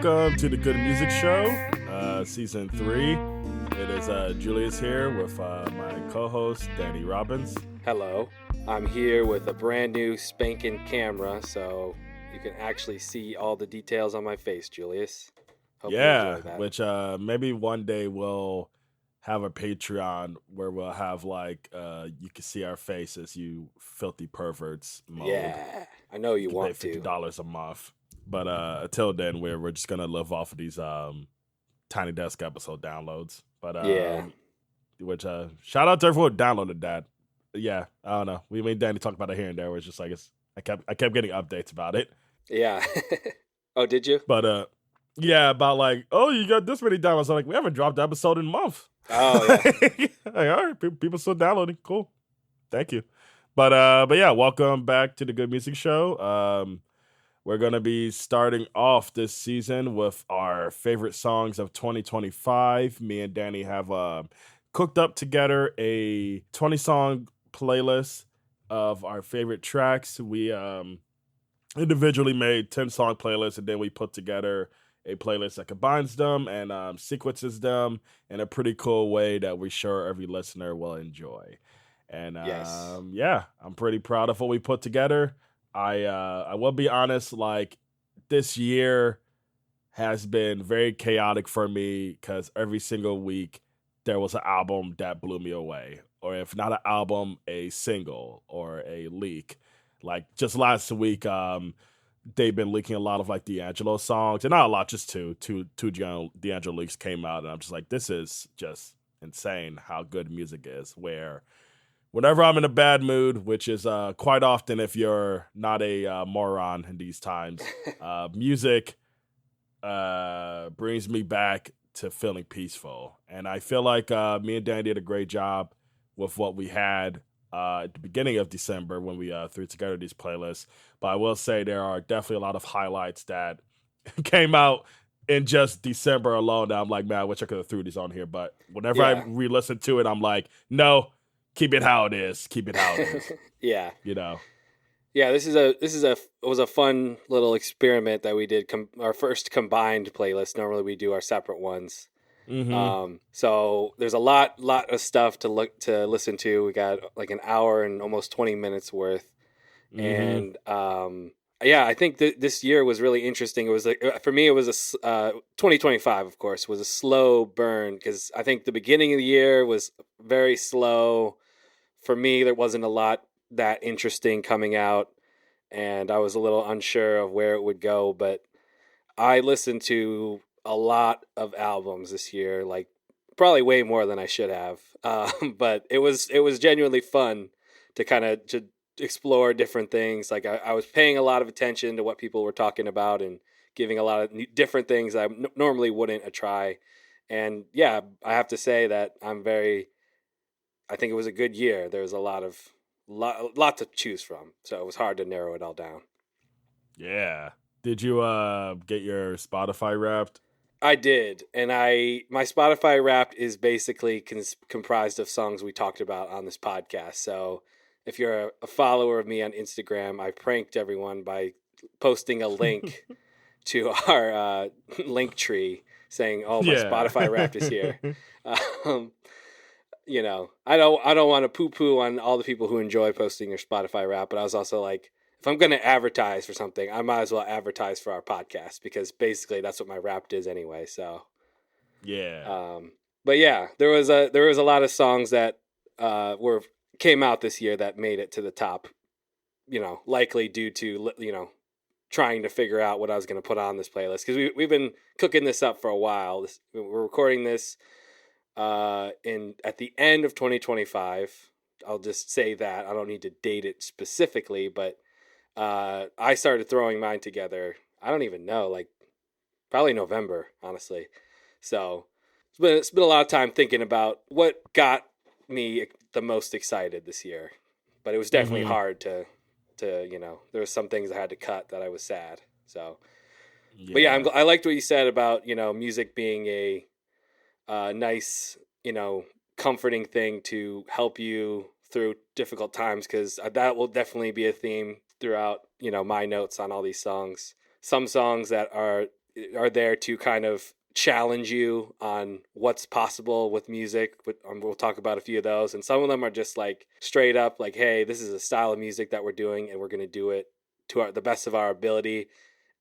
welcome to the Good Music Show, Season 3. It is Julius here with my co-host, Danny Robbins. Hello. I'm here with a brand new spanking camera, so you can actually see all the details on my face, Julius. Hope you enjoy that. Which maybe one day we'll have a Patreon where we'll have you can see our faces, you filthy perverts mode. Yeah, I know you want pay to. $50 a month. But until then, we're just gonna live off of these Tiny Desk episode downloads. But which shout out to everyone who downloaded that. Yeah, I don't know. We made Danny talk about it here and there. Where it's just I kept getting updates about it. Yeah. Oh, did you? But yeah, about you got this many downloads. I'm we haven't dropped the episode in a month. Oh yeah. All right, people still downloading. Cool. Thank you. But yeah, welcome back to the Good Music Show. We're going to be starting off this season with our favorite songs of 2025. Me and Danny have cooked up together a 20-song playlist of our favorite tracks. We individually made 10-song playlists, and then we put together a playlist that combines them and sequences them in a pretty cool way that we're sure every listener will enjoy. And yes. Yeah, I'm pretty proud of what we put together. I will be honest, this year has been very chaotic for me because every single week there was an album that blew me away. Or if not an album, a single or a leak. Just last week, they've been leaking a lot of D'Angelo songs. And not a lot, just two D'Angelo leaks came out. And I'm just this is just insane how good music is. Where whenever I'm in a bad mood, which is quite often if you're not a moron in these times, music brings me back to feeling peaceful. And I feel like me and Dan did a great job with what we had at the beginning of December when we threw together these playlists. But I will say there are definitely a lot of highlights that came out in just December alone that I'm man, I wish I could have threw these on here. But whenever I re-listen to it, I'm no. Keep it how it is. Keep it how it is. Yeah. Yeah, this was a fun little experiment that we did. Our first combined playlist. Normally we do our separate ones. Mm-hmm. So there's a lot of stuff to listen to. We got an hour and almost 20 minutes worth. Mm-hmm. And I think this year was really interesting. It was for me, it was 2025, of course, was a slow burn because I think the beginning of the year was very slow. For me, there wasn't a lot that interesting coming out, and I was a little unsure of where it would go. But I listened to a lot of albums this year, probably way more than I should have. But it was genuinely fun to to explore different things. I was paying a lot of attention to what people were talking about and giving a lot of different things I normally wouldn't a try. And yeah, I have to say that I think it was a good year. There was a lot to choose from, so it was hard to narrow it all down. Yeah. Did you get your Spotify Wrapped? I did, and my Spotify Wrapped is basically comprised of songs we talked about on this podcast. So if you're a follower of me on Instagram, I pranked everyone by posting a link to our link tree saying, "Oh, my Spotify Wrapped is here." I don't want to poo-poo on all the people who enjoy posting their Spotify Wrapped, but I was also if I'm going to advertise for something, I might as well advertise for our podcast because basically that's what my Wrapped is anyway. So yeah. But yeah, there was a lot of songs that came out this year that made it to the top. Likely due to trying to figure out what I was going to put on this playlist because we've been cooking this up for a while. We're recording this at the end of 2025. I'll just say that I don't need to date it specifically, but I started throwing mine together. I don't even know, probably November, honestly. So it's been a lot of time thinking about what got me the most excited this year, but it was definitely hard to there was some things I had to cut that I was sad. So, but yeah, I liked what you said about music being a nice comforting thing to help you through difficult times, because that will definitely be a theme throughout my notes on all these songs. Some songs that are are there to kind of challenge you on what's possible with music. We'll talk about a few of those, and some of them are just like straight up like, hey, this is a style of music that we're doing and we're going to do it to the best of our ability,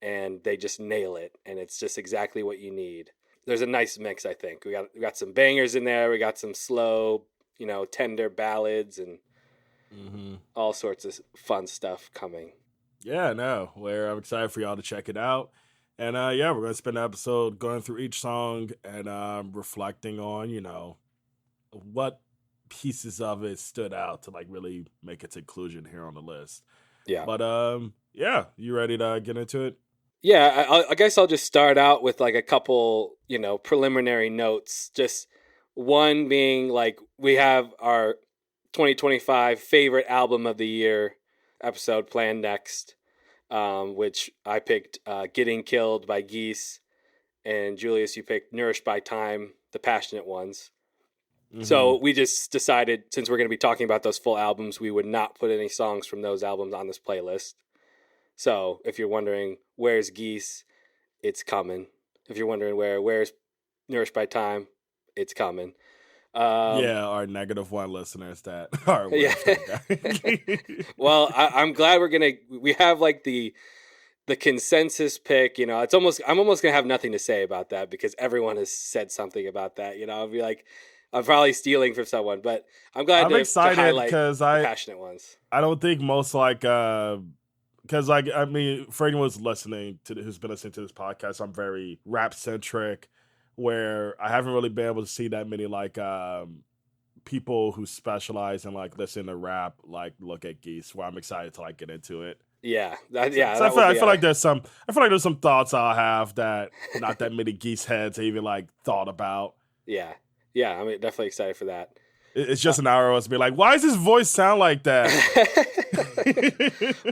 and they just nail it, and it's just exactly what you need. There's a nice mix, I think. We got some bangers in there, we got some slow, tender ballads, and all sorts of fun stuff coming. Yeah, no, where I'm excited for y'all to check it out. And we're going to spend an episode going through each song and reflecting on, what pieces of it stood out to like really make its inclusion here on the list. Yeah. But you ready to get into it? Yeah, I guess I'll just start out with like a couple, preliminary notes. Just one being like we have our 2025 favorite album of the year episode planned next. Which I picked Getting Killed by Geese, and Julius, you picked Nourished by Time, The Passionate Ones. So we just decided, since we're going to be talking about those full albums, we would not put any songs from those albums on this playlist. So if you're wondering, where's Geese? It's coming. If you're wondering where's Nourished by Time? It's coming. Our -1 listeners that are Well, I'm glad we have like the consensus pick. I'm almost gonna have nothing to say about that because everyone has said something about that. I'll be like, I'm probably stealing from someone, but I'm glad to highlight the passionate ones. I don't think most because for anyone who's listening who's been listening to this podcast, I'm very rap centric. Where I haven't really been able to see that many like people who specialize in like listen to rap like look at Geese. Where I'm excited to like get into it. Yeah, So I feel like there's some thoughts I'll have that not that many Geese heads even like thought about. Yeah, I'm definitely excited for that. It's just an hour of us be like, why does his voice sound like that?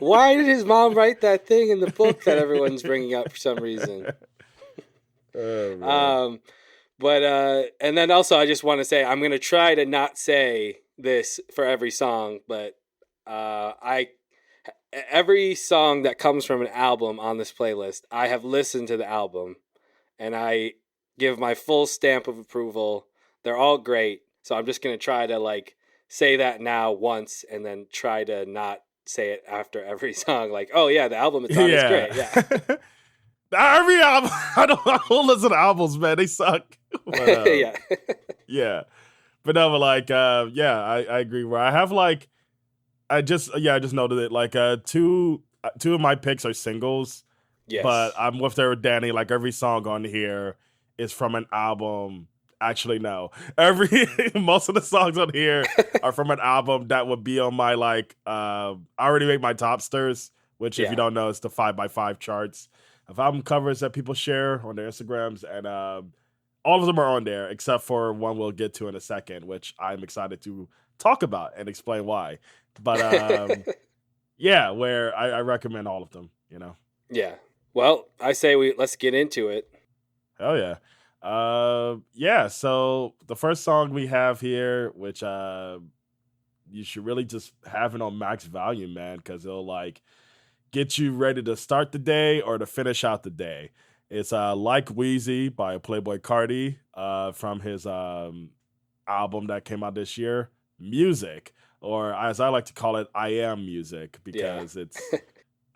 Why did his mom write that thing in the book that everyone's bringing up for some reason? But and then also I just want to say I'm gonna try to not say this for every song, but every song that comes from an album on this playlist, I have listened to the album and I give my full stamp of approval. They're all great, so I'm just gonna try to like say that now once and then try to not say it after every song. Like, oh yeah, the album it's on is great. Yeah. Every album, I don't listen to albums, man. They suck. But, yeah. But no, I agree. Where I have like, I just noted it. Like, two of my picks are singles. Yes. But I'm with there with Danny. Like every song on here is from an album. Actually, no. Most of the songs on here are from an album that would be on my like. I already made my Topsters, which if you don't know, it's the 5x5 charts of album covers that people share on their Instagrams, and all of them are on there except for one we'll get to in a second, which I'm excited to talk about and explain why. But where I recommend all of them, Yeah. Well, I say let's get into it. Hell yeah. So the first song we have here, which you should really just have it on max volume, man, because it'll like get you ready to start the day or to finish out the day. It's Like WEEZY by Playboi Carti from his album that came out this year, Music, or as I like to call it, I Am Music, because it's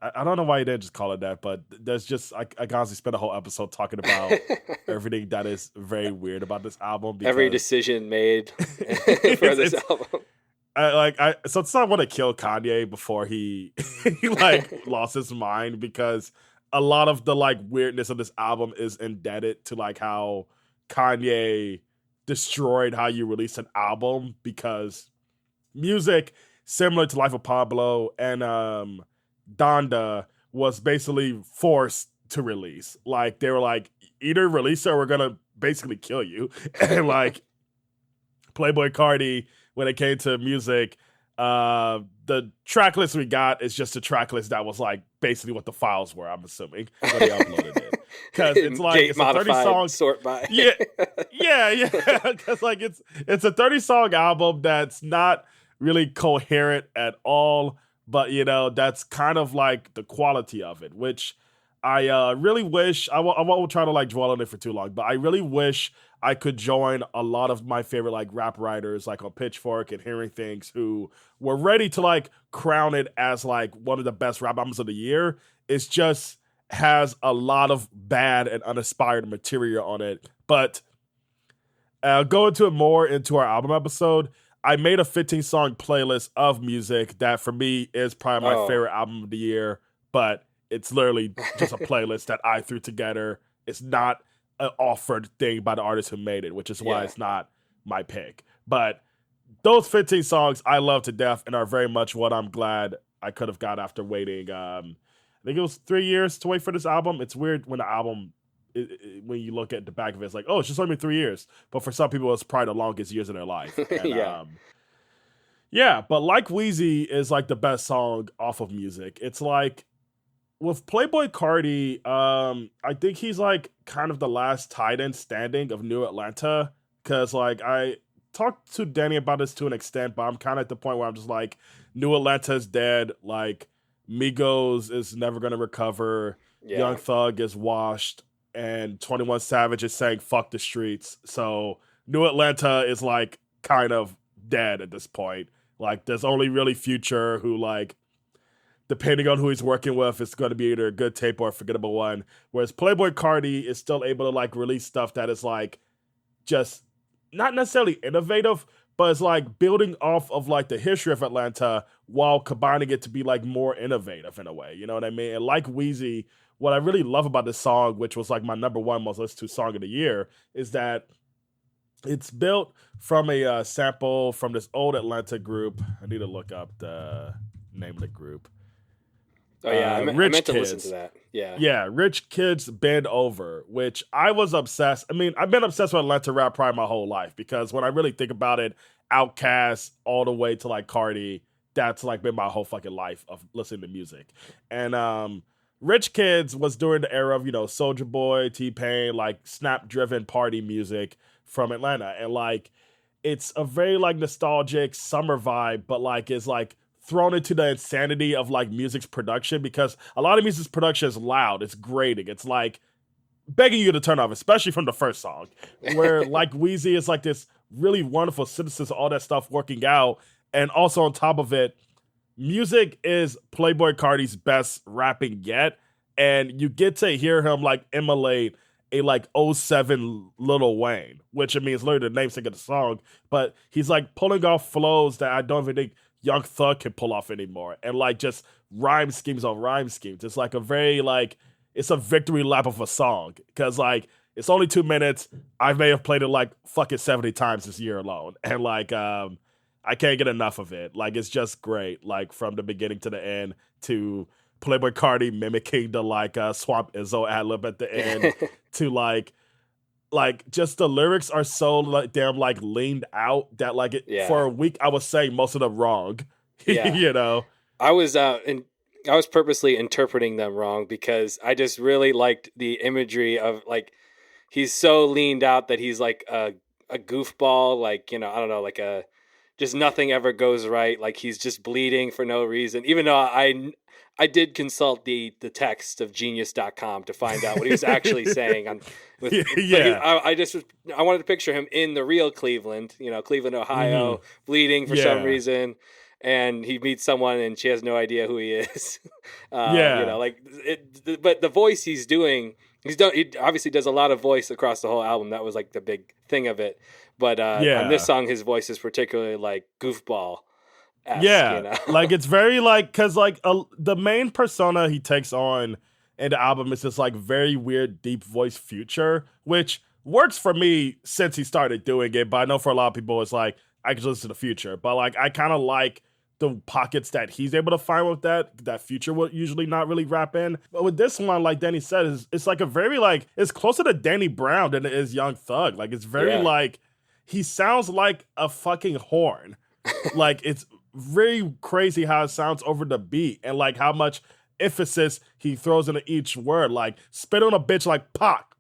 I don't know why he didn't just call it that, but there's just I honestly spent a whole episode talking about everything that is very weird about this album. Every decision made for this album. So it's not want to kill Kanye before he like lost his mind, because a lot of the like weirdness of this album is indebted to like how Kanye destroyed how you release an album, because Music, similar to Life of Pablo and Donda, was basically forced to release. Like they were like, either release it or we're gonna basically kill you. And like Playboi Carti, when it came to Music, the track list we got is just a track list that was like basically what the files were, I'm assuming, when they uploaded it. Because it's like it's a 30 song sort by. yeah. Because like it's a 30 song album that's not really coherent at all, but that's kind of like the quality of it, which I really wish I won't try to like dwell on it for too long, but I really wish I could join a lot of my favorite like rap writers like on Pitchfork and Hearing Things who were ready to like crown it as like one of the best rap albums of the year. It's just has a lot of bad and uninspired material on it. But go into it more into our album episode. I made a 15-song playlist of music that for me is probably my favorite album of the year, but it's literally just a playlist that I threw together. It's not an offered thing by the artist who made it, which is why it's not my pick. But those 15 songs I love to death and are very much what I'm glad I could have got after waiting. I think it was 3 years to wait for this album. It's weird when the album, when you look at the back of it, it's like, oh, it's just only 3 years. But for some people, it's probably the longest years of their life. And, yeah, but like WEEZY is like the best song off of music. It's like, with Playboi Carti, I think he's like kind of the last titan standing of New Atlanta. Cause like I talked to Danny about this to an extent, but I'm kind of at the point where I'm just like, New Atlanta's dead. Like Migos is never gonna recover. Young Thug is washed, and 21 Savage is saying fuck the streets. So New Atlanta is like kind of dead at this point. Like there's only really Future who like, depending on who he's working with, it's going to be either a good tape or a forgettable one. Whereas Playboi Carti is still able to like release stuff that is like just not necessarily innovative, but it's like building off of like the history of Atlanta while combining it to be like more innovative in a way. You know what I mean? And like WEEZY, what I really love about this song, which was like my number one most listened to song of the year, is that it's built from a sample from this old Atlanta group. I need to look up the name of the group. Oh yeah, I meant to listen to that. Yeah, Rich Kids Bend Over, which I was obsessed. I mean, I've been obsessed with Atlanta rap probably my whole life because when I really think about it, Outkast all the way to like Carti, that's like been my whole fucking life of listening to music. And Rich Kids was during the era of, you know, Soulja Boy, T-Pain, like snap-driven party music from Atlanta. And like, it's a very like nostalgic summer vibe, but like it's like thrown into the insanity of like music's production because a lot of music's production is loud, it's grating, it's like begging you to turn off, especially from the first song, where like WEEZY is like this really wonderful synthesis of all that stuff working out. And also on top of it, music is Playboi Carti's best rapping yet, and you get to hear him like emulate a like '07 Lil Wayne, which I mean is literally the namesake of the song, but he's like pulling off flows that I don't even think Young Thug can pull off anymore, and like just rhyme schemes on rhyme schemes. It's like a very like, it's a victory lap of a song because like it's only 2 minutes. I may have played it like fucking 70 times this year alone, and like I can't get enough of it. Like it's just great, like from the beginning to the end, to Playboi Carti mimicking the like Swamp Izzo ad-lib at the end to like just the lyrics are so like damn like leaned out that like for a week I was saying most of them wrong. You know, I was purposely interpreting them wrong because I just really liked the imagery of like he's so leaned out that he's like a goofball, like, you know, I don't know, like a just nothing ever goes right, like he's just bleeding for no reason, even though I did consult the text of genius.com to find out what he was actually saying. I wanted to picture him in the real Cleveland, you know, Cleveland, Ohio, bleeding for some reason. And he meets someone and she has no idea who he is. You know, like but the voice he's doing, he obviously does a lot of voice across the whole album. That was like the big thing of it. But on this song, his voice is particularly like goofball. You know? Like it's very like, cause like the main persona he takes on in the album is this like very weird deep voice Future, which works for me since he started doing it. But I know for a lot of people it's like I can listen to Future, but like I kind of like the pockets that he's able to find with that Future would usually not really rap in. But with this one, like Danny said, it's like a very like, it's closer to Danny Brown than it is Young Thug. Like it's very like, he sounds like a fucking horn. Like it's very crazy how it sounds over the beat and like how much emphasis he throws into each word. Like spit on a bitch like pop,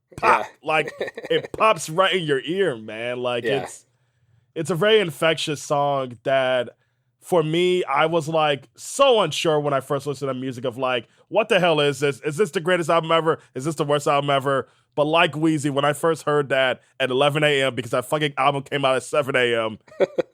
like it pops right in your ear, man. Like it's a very infectious song that for me, I was like so unsure when I first listened to music of like, what the hell is this? Is this the greatest album ever? Is this the worst album ever? But like WEEZY, when I first heard that at 11 a.m., because that fucking album came out at 7 a.m.,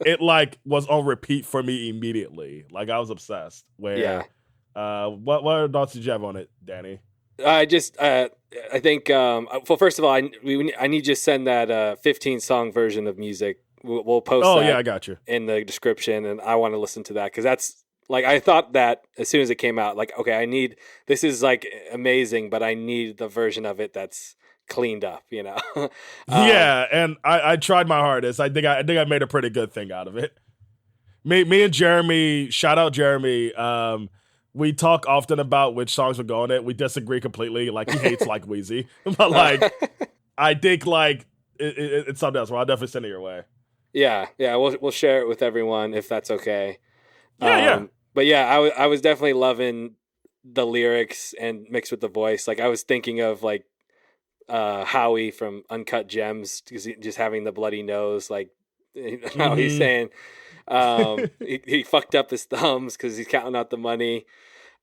it like was on repeat for me immediately. Like I was obsessed. Where, what thoughts did you have on it, Danny? I think, well, first of all, I need you to send that 15 song version of music. We'll post that I got you. in the description, and I want to listen to that because that's like, I thought that as soon as it came out, like, okay, this is like amazing, but I need the version of it that's cleaned up, you know? Yeah, and I tried my hardest. I think I made a pretty good thing out of it. Me and Jeremy, shout out Jeremy, we talk often about which songs we're going at. We disagree completely. Like, he hates like WEEZY. But like, I think like it's something else. Well, I'll definitely send it your way. Yeah, we'll share it with everyone if that's okay. Yeah. But yeah, I was definitely loving the lyrics and mixed with the voice. Like, I was thinking of like Howie from Uncut Gems, just having the bloody nose, like how he's saying he fucked up his thumbs because he's counting out the money.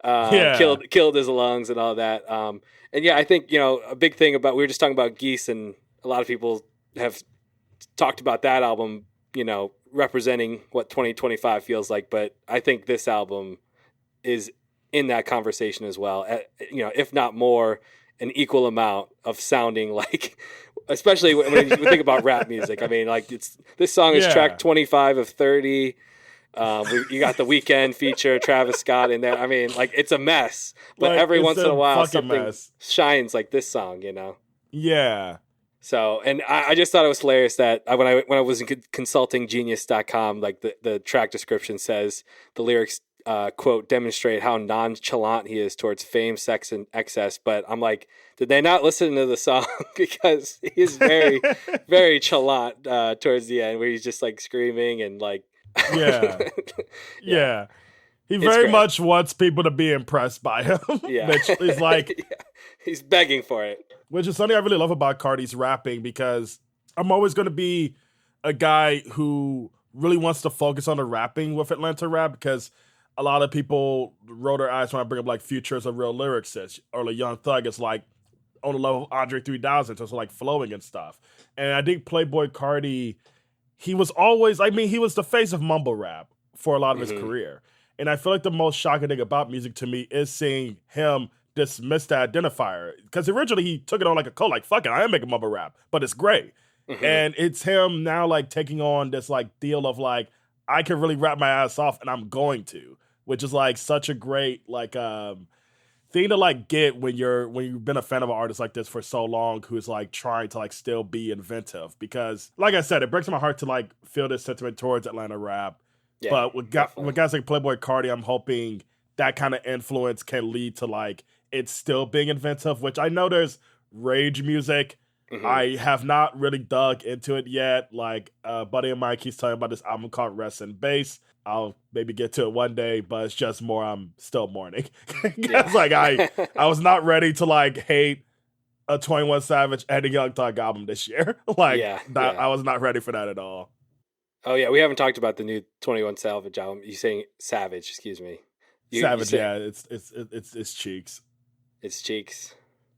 Killed his lungs and all that. And yeah, I think, a big thing about, we were just talking about Geese, and a lot of people have talked about that album, representing what 2025 feels like. But I think this album is in that conversation as well. If not more, an equal amount of sounding like, especially when you think about rap music. I mean, like, this song is track 25 of 30. You got the Weeknd feature, Travis Scott in there. I mean, like, it's a mess, but like, every once in a while something shines like this song, Yeah. So, and I just thought it was hilarious that when I was consulting genius.com, like the track description says the lyrics, quote, demonstrate how nonchalant he is towards fame, sex, and excess. But I'm like, did they not listen to the song? Because he's very, very chalant towards the end, where he's just like screaming and like, yeah. He very much wants people to be impressed by him. Yeah. Which is like, he's begging for it. Which is something I really love about Carti's rapping, because I'm always going to be a guy who really wants to focus on the rapping with Atlanta rap, because a lot of people roll their eyes when I bring up like Future as a real lyricist, or like Young Thug is like on the level of Andre 3000, so it's like flowing and stuff. And I think Playboi Carti, he was always, he was the face of mumble rap for a lot of his career. And I feel like the most shocking thing about music to me is seeing him dismiss the identifier. Because originally he took it on like a cult, like, fuck it, I am making mumble rap, but it's great. And it's him now like taking on this like deal of like, I can really rap my ass off and I'm going to, which is like such a great like thing to like get when you've been a fan of an artist like this for so long, who's like trying to like still be inventive. Because like I said, it breaks my heart to like feel this sentiment towards Atlanta rap. Yeah, but with guys like Playboi Carti, I'm hoping that kind of influence can lead to like it's still being inventive, which I know there's rage music. I have not really dug into it yet. Like buddy of mine keeps telling about this album called Rest in Bass. I'll maybe get to it one day, but it's just more I'm still mourning. Like I was not ready to like hate a 21 Savage and a Young Thug album this year. I was not ready for that at all. Oh yeah, we haven't talked about the new 21 Savage album. You saying Savage? Excuse me. Savage, yeah. It's Cheeks. It's Cheeks.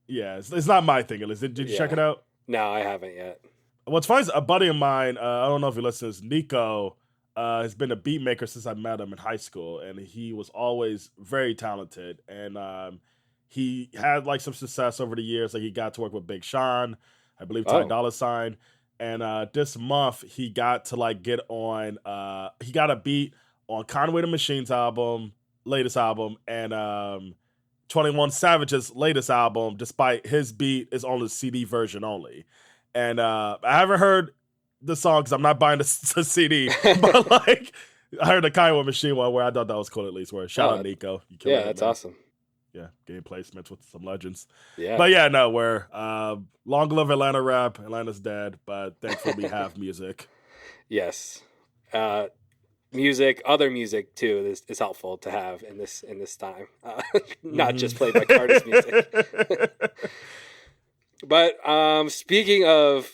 Yeah, it's not my thing. Did you check it out? No, I haven't yet. What's funny is a buddy of mine, I don't know if he listens, Nico, has been a beat maker since I met him in high school, and he was always very talented. And he had like some success over the years. Like he got to work with Big Sean, I believe Ty Dolla $ign. And this month he got to like get on. He got a beat on Conway the Machine's latest album, and 21 Savage's latest album. Despite his beat is on the CD version only, and I haven't heard the song because I'm not buying the CD. But like I heard the Conway Machine one where I thought that was cool at least. Where shout out Nico, that's awesome. Yeah, game placements with some legends. Yeah. But yeah, no, we're long live Atlanta rap. Atlanta's dead, but thankfully we have music. Yes. Music, other music too is helpful to have in this time. Not just Playboi Carti's music. But speaking of,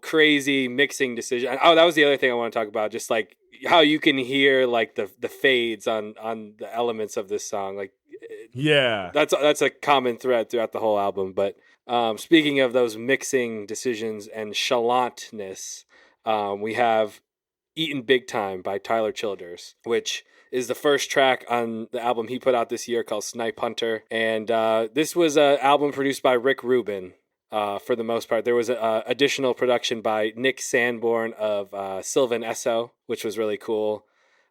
crazy mixing decision. Oh, that was the other thing I want to talk about. Just like how you can hear like the fades on the elements of this song. Like, Yeah. that's a common thread throughout the whole album. But speaking of those mixing decisions and chalantness, we have Eatin Big Time by Tyler Childers, which is the first track on the album he put out this year called Snipe Hunter. And this was an album produced by Rick Rubin for the most part. There was additional production by Nick Sanborn of Sylvan Esso, which was really cool.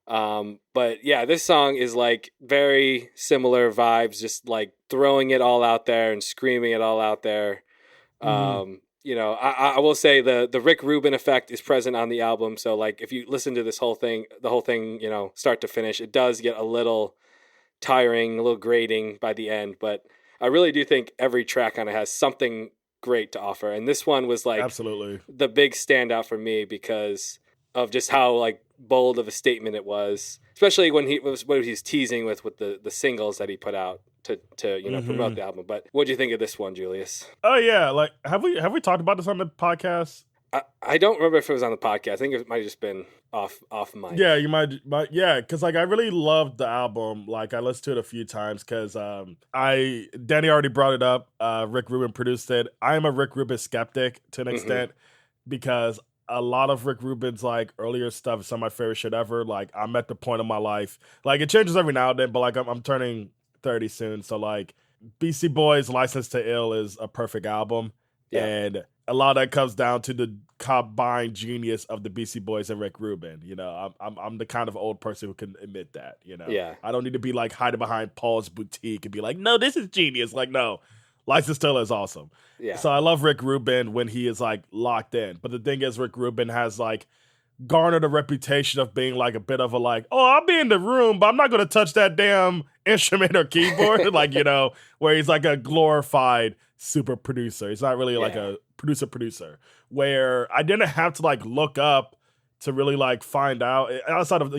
But yeah, this song is like very similar vibes, just like throwing it all out there and screaming it all out there. I will say the Rick Rubin effect is present on the album. So like if you listen to the whole thing, start to finish, it does get a little tiring, a little grating by the end. But I really do think every track on it has something great to offer. And this one was like absolutely the big standout for me because of just how like bold of a statement it was, especially when he was teasing with the singles that he put out to promote the album. But what do you think of this one, Julius? Oh yeah, like have we talked about this on the podcast? I don't remember if it was on the podcast. I think it might have just been off mic. Yeah, you might yeah, because like I really loved the album. Like I listened to it a few times because Danny already brought it up. Rick Rubin produced it. I am a Rick Rubin skeptic to an extent because a lot of Rick Rubin's like earlier stuff is some of my favorite shit ever. Like I'm at the point of my life, like it changes every now and then, but like I'm turning 30 soon, so like BC Boys License to Ill is a perfect album, and a lot of that comes down to the combined genius of the BC Boys and Rick Rubin. I'm the kind of old person who can admit that. I don't need to be like hiding behind Paul's Boutique and be like, no, this is genius. Like, no, License to Ill is awesome. Yeah. So I love Rick Rubin when he is like locked in. But the thing is, Rick Rubin has like garnered a reputation of being like a bit of a like, oh, I'll be in the room, but I'm not going to touch that damn instrument or keyboard. Like, where he's like a glorified super producer. He's not really like a producer where I didn't have to like look up to really like find out outside of,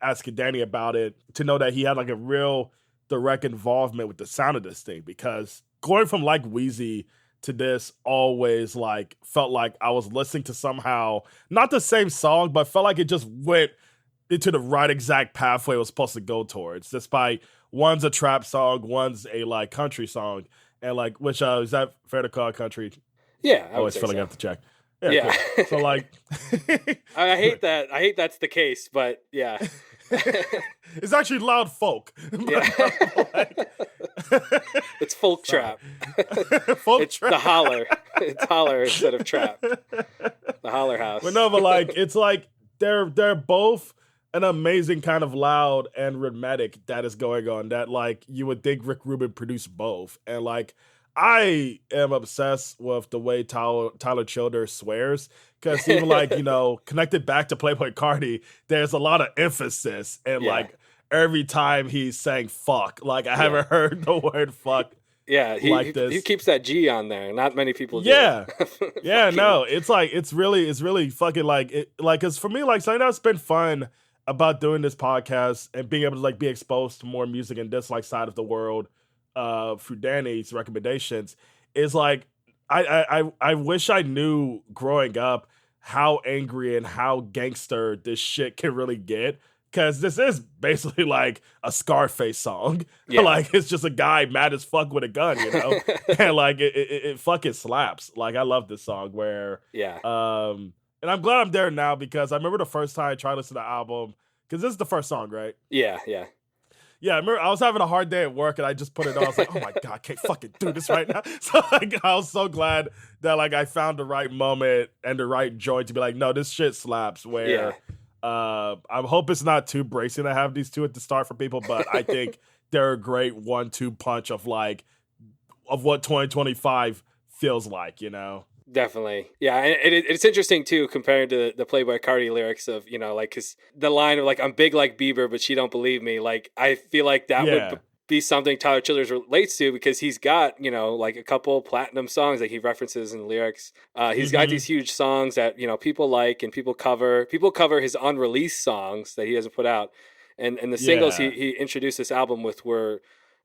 asking Danny about it to know that he had like a real direct involvement with the sound of this thing, because going from like WEEZY to this always like felt like I was listening to somehow not the same song, but felt like it just went into the right exact pathway it was supposed to go towards, despite one's a trap song, one's a like country song, and like which is that fair to call country? Yeah, I always feel like I have to check. Yeah. Cool. So like I hate that. I hate that's the case, but yeah. It's actually loud folk. Yeah. It's folk trap. It's trap. The holler. It's holler instead of trap. The holler house. But no, but like it's like they're both an amazing kind of loud and rhythmic that is going on that like you would think Rick Rubin produced both. And like I am obsessed with the way Tyler Childers swears, because even like, connected back to Playboi Carti, there's a lot of emphasis and like every time he's saying fuck, like I haven't heard the word fuck. Yeah, he keeps that G on there. Not many people do. Yeah. Yeah, no, it's like it's really fucking like it, like cuz for me like something that's been fun about doing this podcast and being able to like be exposed to more music and this like side of the world through Danny's recommendations is like I wish I knew growing up how angry and how gangster this shit can really get, because this is basically like a Scarface song. Yeah. Like it's just a guy mad as fuck with a gun, and like it fucking slaps. Like I love this song where and I'm glad I'm there now, because I remember the first time I tried to listen to the album, because this is the first song, right? Yeah. Yeah, I remember I was having a hard day at work and I just put it on. I was like, oh my God, I can't fucking do this right now. So like, I was so glad that like I found the right moment and the right joint to be like, no, this shit slaps. Where I hope it's not too bracing to have these two at the start for people, but I think they're a great 1-2 punch of what 2025 feels like, Definitely. Yeah, and it's interesting, too, compared to the Playboi Carti lyrics of, like, because the line of, like, I'm big like Bieber, but she don't believe me. Like, I feel like that would be something Tyler Childers relates to, because he's got, like, a couple platinum songs that he references in the lyrics. He's got these huge songs that, people like and people cover. People cover his unreleased songs that he hasn't put out. And the singles he introduced this album with were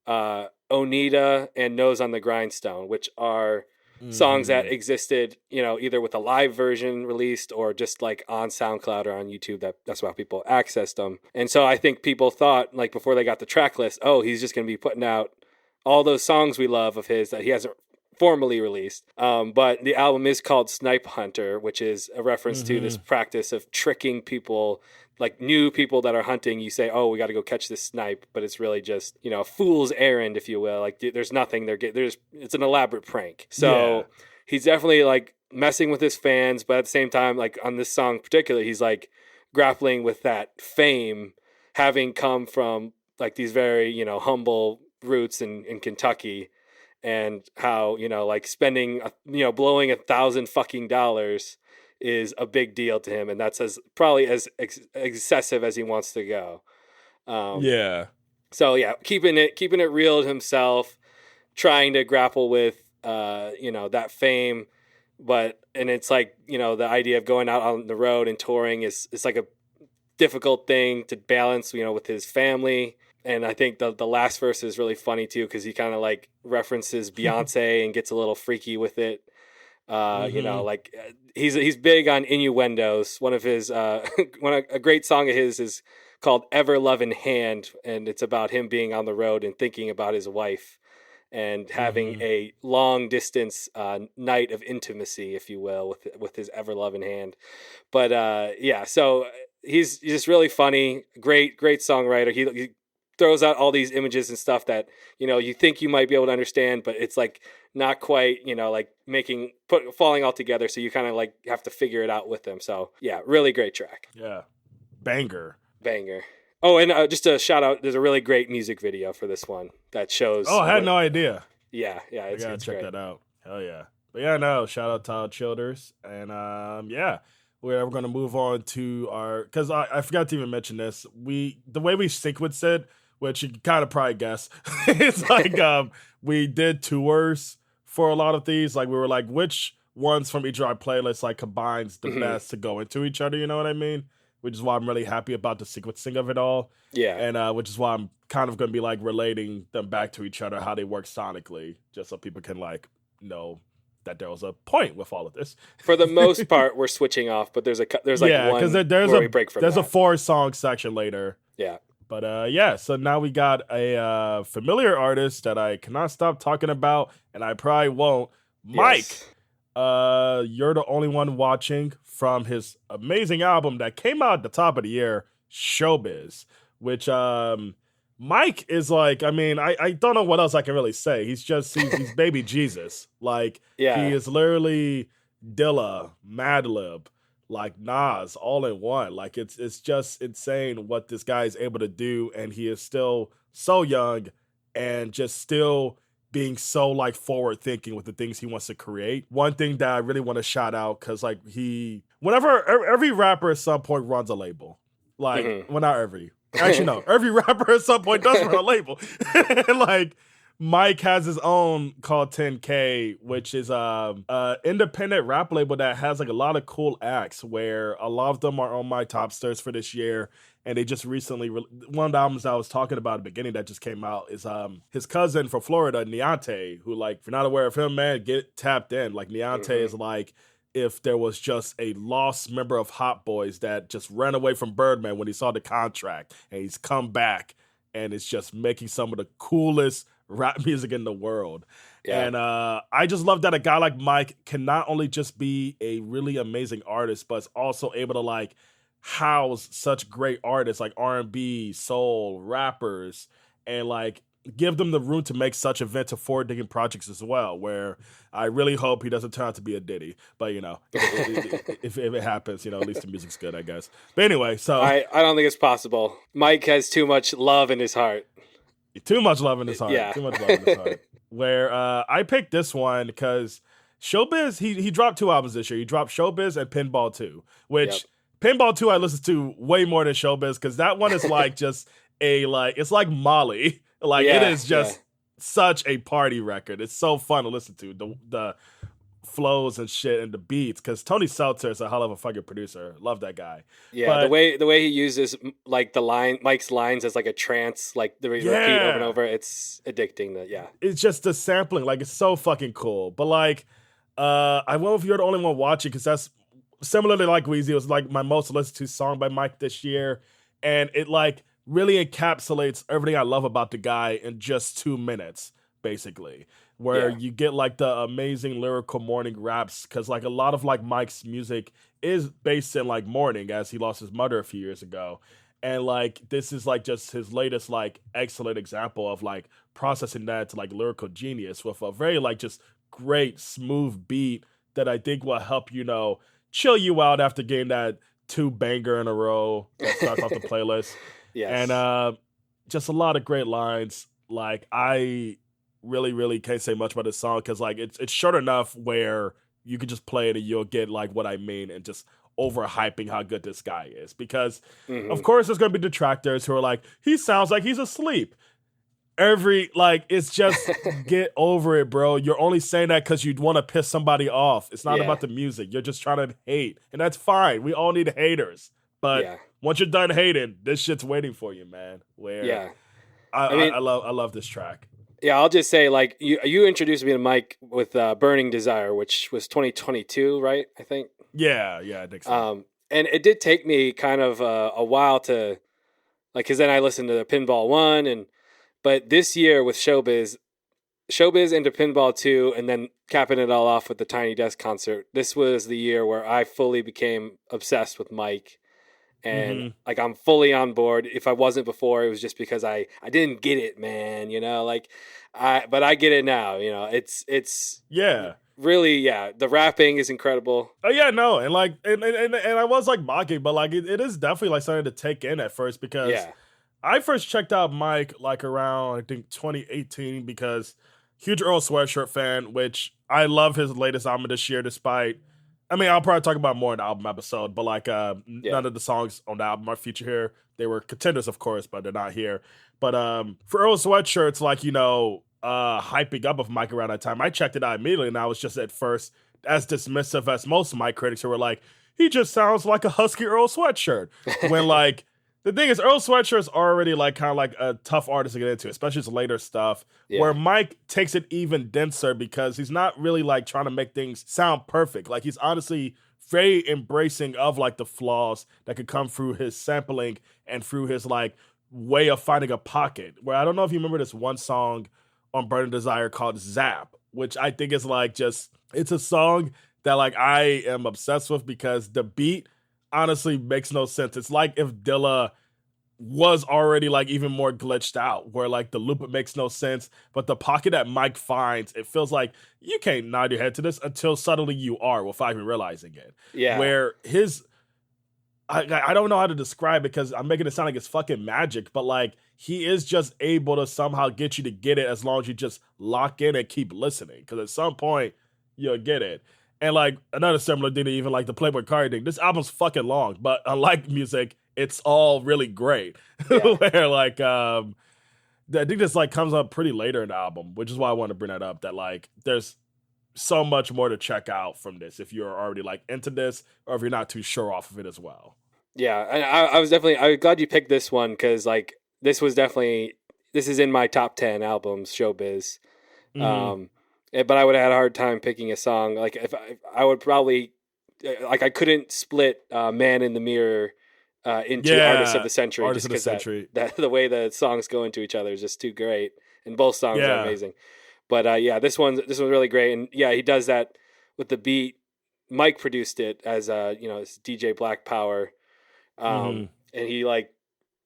Onita and Nose on the Grindstone, which are... songs that existed, either with a live version released or just like on SoundCloud or on YouTube. That's why people accessed them. And so I think people thought, like, before they got the track list, oh, he's just going to be putting out all those songs we love of his that he hasn't formally released. But the album is called Snipe Hunter, which is a reference to this practice of tricking people, like new people that are hunting. You say, oh, we got to go catch this snipe, but it's really just, a fool's errand, if you will. Like, there's nothing it's an elaborate prank. So he's definitely like messing with his fans, but at the same time, like on this song particularly, he's like grappling with that fame having come from like these very, humble roots in Kentucky, and how, like spending, blowing $1,000 fucking dollars is a big deal to him. And that's probably as excessive as he wants to go. So yeah, keeping it real to himself, trying to grapple with, that fame. And it's like, the idea of going out on the road and touring is like a difficult thing to balance, with his family. And I think the last verse is really funny too, because he kind of like references Beyonce and gets a little freaky with it. Like he's big on innuendos. One of his a great song of his is called Ever Loving Hand, and it's about him being on the road and thinking about his wife and having a long distance night of intimacy, if you will, with his ever loving hand. But so he's just really funny, great songwriter. He throws out all these images and stuff that, you think you might be able to understand, but it's like not quite, like falling all together. So you kind of like have to figure it out with them. So yeah, really great track. Yeah. Banger. Oh, and just a shout out. There's a really great music video for this one that shows. Oh, I had no idea. Yeah. It's check that out. Hell yeah. But yeah, no, shout out Todd Childers. And we're going to move on to because I forgot to even mention this. The way we sequenced it, which you can kind of probably guess, it's like we did tours for a lot of these. Like we were like, which ones from each of our playlists like combines the best to go into each other, you know what I mean? Which is why I'm really happy about the sequencing of it all. Yeah. And which is why I'm kind of going to be like relating them back to each other, how they work sonically, just so people can like know that there was a point with all of this. For the most part, we're switching off, but there's like one where we break from there's a 4-song section later. Yeah. But so now we got a familiar artist that I cannot stop talking about, and I probably won't. Mike, you're the only one watching, from his amazing album that came out at the top of the year, Showbiz, which Mike is like, I mean, I don't know what else I can really say. He's baby Jesus. Like, he is literally Dilla, Madlib, like Nas, all in one. Like, it's just insane what this guy is able to do, and he is still so young and just still being so like forward thinking with the things he wants to create. One thing that I really want to shout out, because like every rapper at some point runs a label. Like, well, not every. Actually, no. Every rapper at some point does run a label. Like, Mike has his own called 10K, which is independent rap label that has like a lot of cool acts, where a lot of them are on my top stars for this year. And they just recently, one of the albums I was talking about at the beginning that just came out is his cousin from Florida, Neonte, who, like, if you're not aware of him, man, get tapped in. Like, Neonte is like if there was just a lost member of Hot Boys that just ran away from Birdman when he saw the contract, and he's come back and is just making some of the coolest rap music in the world. Yeah. And I just love that a guy like Mike can not only just be a really amazing artist, but is also able to like house such great artists like R&B, soul, rappers, and like give them the room to make such inventive forward-thinking projects as well, where I really hope he doesn't turn out to be a Diddy. But, if it happens, at least the music's good, I guess. But anyway, so... I don't think it's possible. Mike has too much love in his heart. Too much love in his heart. Yeah. Too much love in his heart. Where I picked this one because Showbiz, he dropped 2 albums this year. He dropped Showbiz and Pinball 2, which... Yep. Pinball 2 I listened to way more than Showbiz, because that one is like just it's like Molly. Like, it is just such a party record. It's so fun to listen to. The flows and shit and the beats, because Tony Seltzer is a hell of a fucking producer. Love that guy. Yeah, but the way he uses like Mike's lines as like a trance, like the repeat over and over, it's addicting. It's just the sampling, like, it's so fucking cool. But like, I went with You're the Only One Watching because that's similarly like WEEZY. It was like my most listened to song by Mike this year. And it like really encapsulates everything I love about the guy in just 2 minutes, basically. Where you get like the amazing lyrical morning raps, because like a lot of like Mike's music is based in like mourning, as he lost his mother a few years ago. And like this is like just his latest like excellent example of like processing that to like lyrical genius with a very like just great smooth beat that I think will help, chill you out after getting that 2 banger in a row that starts off the playlist. Yes. And just a lot of great lines. Like I really, really can't say much about this song because like it's short enough where you can just play it and you'll get like what I mean, and just overhyping how good this guy is. Because of course there's gonna be detractors who are like, he sounds like he's asleep. It's just get over it, bro. You're only saying that because you'd want to piss somebody off. It's not about the music. You're just trying to hate. And that's fine. We all need haters. But once you're done hating, this shit's waiting for you, man. I love this track. Yeah, I'll just say, like, you introduced me to Mike with Burning Desire, which was 2022, right? I think. Yeah, I think so. And it did take me kind of a while to, like, because then I listened to the Pinball 1, but this year with Showbiz into Pinball 2, and then capping it all off with the Tiny Desk concert, this was the year where I fully became obsessed with Mike. And like I'm fully on board. If I wasn't before, it was just because I didn't get it, man. But I get it now. It's really the rapping is incredible. Oh yeah, no, and like and I was like mocking, but like it is definitely like something to take in at first, because I first checked out Mike like around I think 2018 because huge Earl Sweatshirt fan, which I love his latest album this year despite. I mean, I'll probably talk about more in the album episode, but like none of the songs on the album are featured here. They were contenders, of course, but they're not here. But for Earl Sweatshirt's like, hyping up of Mike around that time, I checked it out immediately, and I was just at first as dismissive as most Mike critics who were like, he just sounds like a husky Earl Sweatshirt. When like, the thing is, Earl Sweatshirt's already like kind of like a tough artist to get into, especially his later stuff, where Mike takes it even denser because he's not really like trying to make things sound perfect. Like he's honestly very embracing of like the flaws that could come through his sampling and through his like way of finding a pocket. Where I don't know if you remember this one song on Burning Desire called Zap, which I think is like it's a song that like I am obsessed with because the beat honestly makes no sense. It's like if Dilla was already like even more glitched out, where like the loop makes no sense, but the pocket that Mike finds, it feels like you can't nod your head to this until suddenly you are without even realizing it. Yeah. Where I don't know how to describe it because I'm making it sound like it's fucking magic, but like he is just able to somehow get you to get it as long as you just lock in and keep listening. Because at some point you'll get it. And like another similar thing to even like the Playboi Carti thing, this album's fucking long, but unlike music, it's all really great. Where like I think this like comes up pretty later in the album, which is why I want to bring that up. That like there's so much more to check out from this if you're already like into this, or if you're not too sure off of it as well. Yeah, I was glad you picked this one because like this is in my top 10 albums, Showbiz. But I would have had a hard time picking a song. Like if I would probably like I couldn't split Man in the Mirror into Artist of the Century just because that the way the songs go into each other is just too great, and both songs are amazing. But this one's really great, and he does that with the beat. Mike produced it as it's DJ Black Power, and he like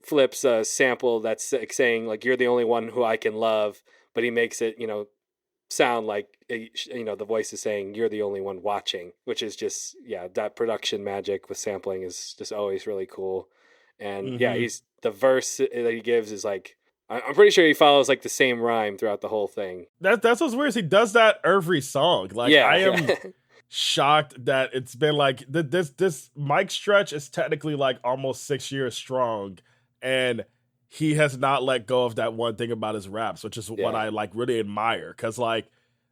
flips a sample that's saying like you're the only one who I can love, but he makes it sound like the voice is saying you're the only one watching, which is just that production magic with sampling is just always really cool. And he's the verse that he gives is like I'm pretty sure he follows like the same rhyme throughout the whole thing. That's what's weird. He does that every song. Like I am shocked that it's been like this Mike stretch is technically like almost 6 years strong, and he has not let go of that one thing about his raps, which is what I like really admire. Because like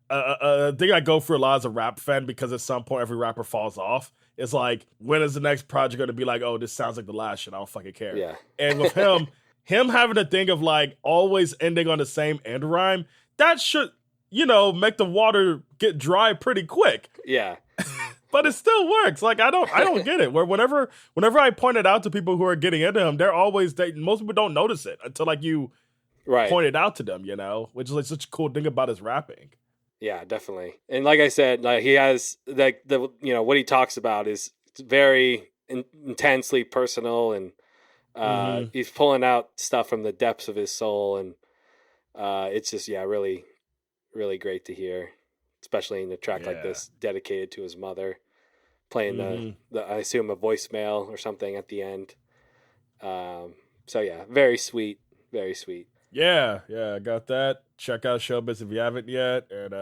a thing I go through a lot as a rap fan, because at some point every rapper falls off. It's like, when is the next project going to be like, oh, this sounds like the last shit, I don't fucking care. Yeah. And with him having a thing of like always ending on the same end rhyme, that should make the water get dry pretty quick. Yeah. But it still works. Like I don't get it. Whenever I point it out to people who are getting into him, most people don't notice it until like you point it out to them, which is like such a cool thing about his rapping. Yeah, definitely. And like I said, like he has like what he talks about is very intensely personal, and he's pulling out stuff from the depths of his soul, and it's just really, really great to hear, especially in a track like this dedicated to his mother, playing the I assume a voicemail or something at the end. So yeah, very sweet, very sweet. Yeah, I got that. Check out Showbiz if you haven't yet, and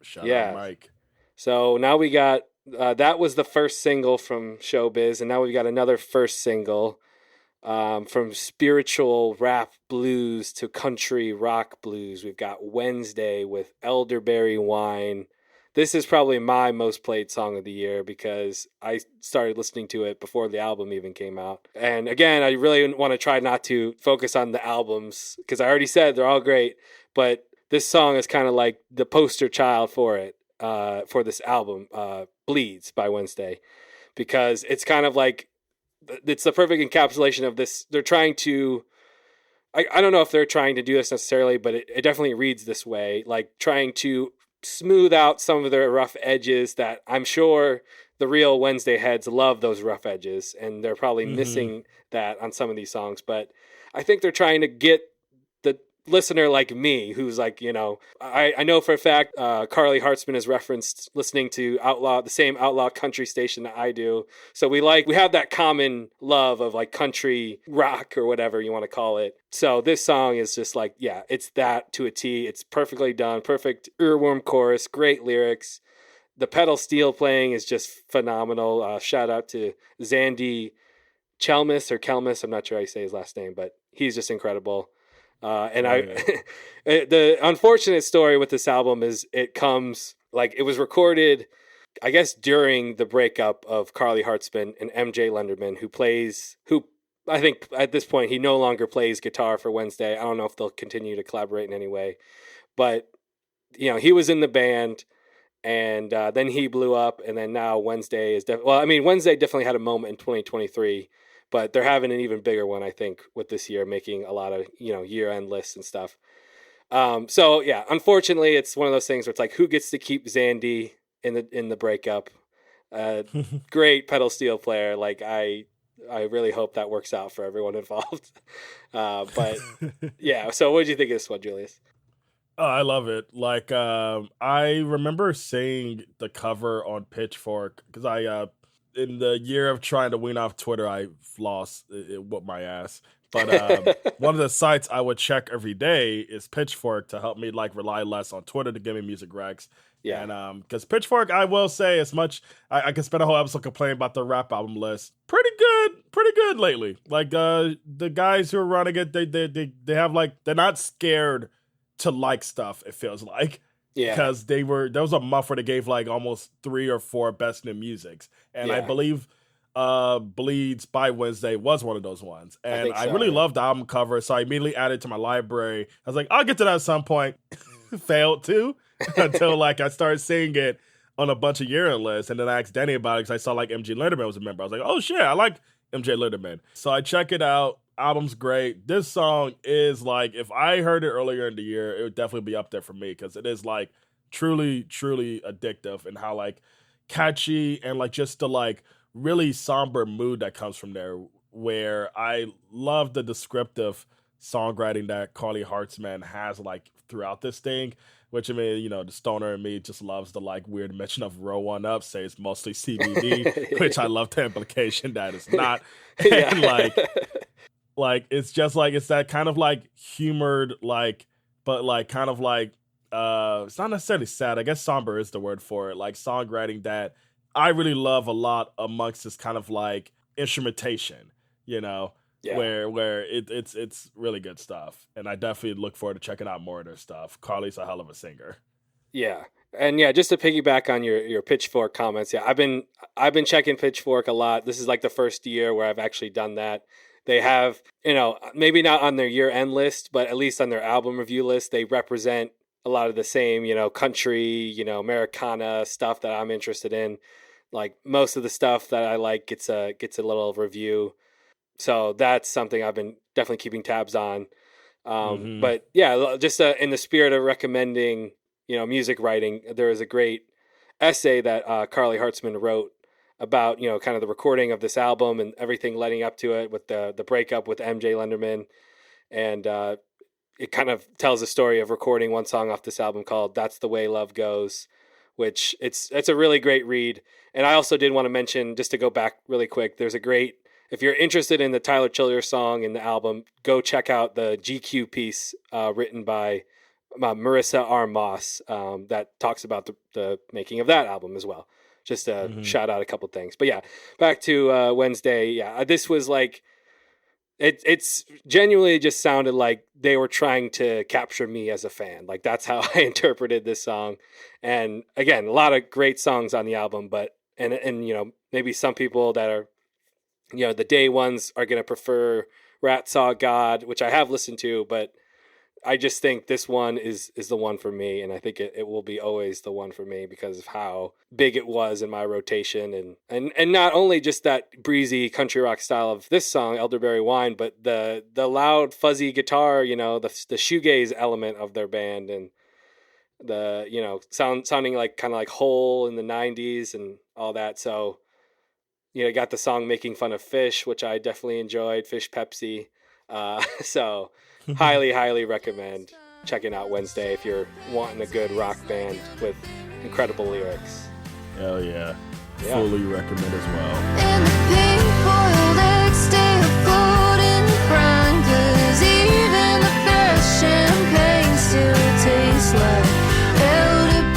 shout out Mike. So now we got that was the first single from Showbiz, and now we've got another first single. From spiritual rap blues to country rock blues, we've got Wednesday with Elderberry Wine. This is probably my most played song of the year because I started listening to it before the album even came out. And again, I really want to try not to focus on the albums because I already said they're all great, but this song is kind of like the poster child for it, for this album, Bleeds by Wednesday, because it's kind of like, it's the perfect encapsulation of this. They're trying to, I don't know if they're trying to do this necessarily, but it definitely reads this way, like trying to smooth out some of their rough edges that I'm sure the real Wednesday heads love those rough edges, and they're probably missing that on some of these songs. But I think they're trying to get the listener like me, who's like, I know for a fact Carly Hartzman has referenced listening to the same outlaw country station that I do. So we have that common love of like country rock or whatever you want to call it. So this song is just like, it's that to a T. It's perfectly done, perfect earworm chorus, great lyrics. The pedal steel playing is just phenomenal. Shout out to Zandy Kelmis. I'm not sure how you say his last name, but he's just incredible. The unfortunate story with this album is it was recorded, I guess, during the breakup of Carly Hartzman and MJ Lenderman, who I think at this point he no longer plays guitar for Wednesday. I don't know if they'll continue to collaborate in any way, but he was in the band, and then he blew up, and then now Wednesday is Wednesday definitely had a moment in 2023. But they're having an even bigger one, I think, with this year, making a lot of, year-end lists and stuff. So, yeah, unfortunately, it's one of those things where it's like, who gets to keep Zandy in the breakup? Great pedal steel player. Like, I really hope that works out for everyone involved. But, yeah, so what did you think of this one, Julius? Oh, I love it. Like, I remember seeing the cover on Pitchfork, because in the year of trying to wean off Twitter, I lost. It whooped my ass. But one of the sites I would check every day is Pitchfork to help me like rely less on Twitter to give me music recs. Yeah. And because Pitchfork, I will say, as much I can spend a whole episode complaining about the rap album list. Pretty good lately. Like the guys who are running it, they have like, they're not scared to like stuff. It feels like. Yeah, because there was a month where they gave like almost 3 or 4 best new musics, and I believe Bleeds by Wednesday was one of those ones. And I really loved the album cover, so I immediately added it to my library. I was like, I'll get to that at some point. Failed to until like I started seeing it on a bunch of year-end lists, and then I asked Danny about it because I saw like MJ Lenderman was a member. I was like, oh shit, I like MJ Lenderman. So I check it out. Album's great. This song is like, if I heard it earlier in the year, it would definitely be up there for me because it is like truly addictive, and how like catchy and like just the like really somber mood that comes from there, where I love the descriptive songwriting that Carly Hartzman has like throughout this thing, which, I mean, the stoner in me just loves the like weird mention of roll one up, say it's mostly CBD, which I love the implication that it's not. And like it's just like, it's that kind of like humored, like, but like kind of like it's not necessarily sad, I guess somber is the word for it, like songwriting that I really love a lot amongst this kind of like instrumentation, where it's really good stuff, and I definitely look forward to checking out more of their stuff. Carly's a hell of a singer. Yeah. And yeah, just to piggyback on your Pitchfork comments, I've been checking Pitchfork a lot. This is like the first year where I've actually done that. They have, maybe not on their year-end list, but at least on their album review list, they represent a lot of the same, country, Americana stuff that I'm interested in. Like most of the stuff that I like gets a little review. So that's something I've been definitely keeping tabs on. But yeah, just in the spirit of recommending, music writing, there was a great essay that Carly Hartzman wrote about, kind of the recording of this album and everything leading up to it with the breakup with MJ Lenderman. And it kind of tells a story of recording one song off this album called That's the Way Love Goes, which it's a really great read. And I also did want to mention, just to go back really quick, there's a great, if you're interested in the Tyler Childers song in the album, go check out the GQ piece written by Marissa R. Moss that talks about the making of that album as well. Just to shout out a couple things. But yeah, back to Wednesday. Yeah, this was like, it's genuinely just sounded like they were trying to capture me as a fan. Like that's how I interpreted this song. And again, a lot of great songs on the album, but and maybe some people that are the day ones are going to prefer Rat Saw God, which I have listened to, but I just think this one is the one for me, and I think it will be always the one for me because of how big it was in my rotation, and not only just that breezy country rock style of this song, Elderberry Wine, but the loud fuzzy guitar, the shoegaze element of their band, and the sounding like kind of like Hole in the 90s and all that. So you got the song making fun of fish, which I definitely enjoyed, Fish Pepsi. So highly recommend checking out Wednesday if you're wanting a good rock band with incredible lyrics. Hell yeah. Fully recommend as well. And the pink-boiled eggs stay afloat in the brine, 'cause even the best champagne still tastes like elderberry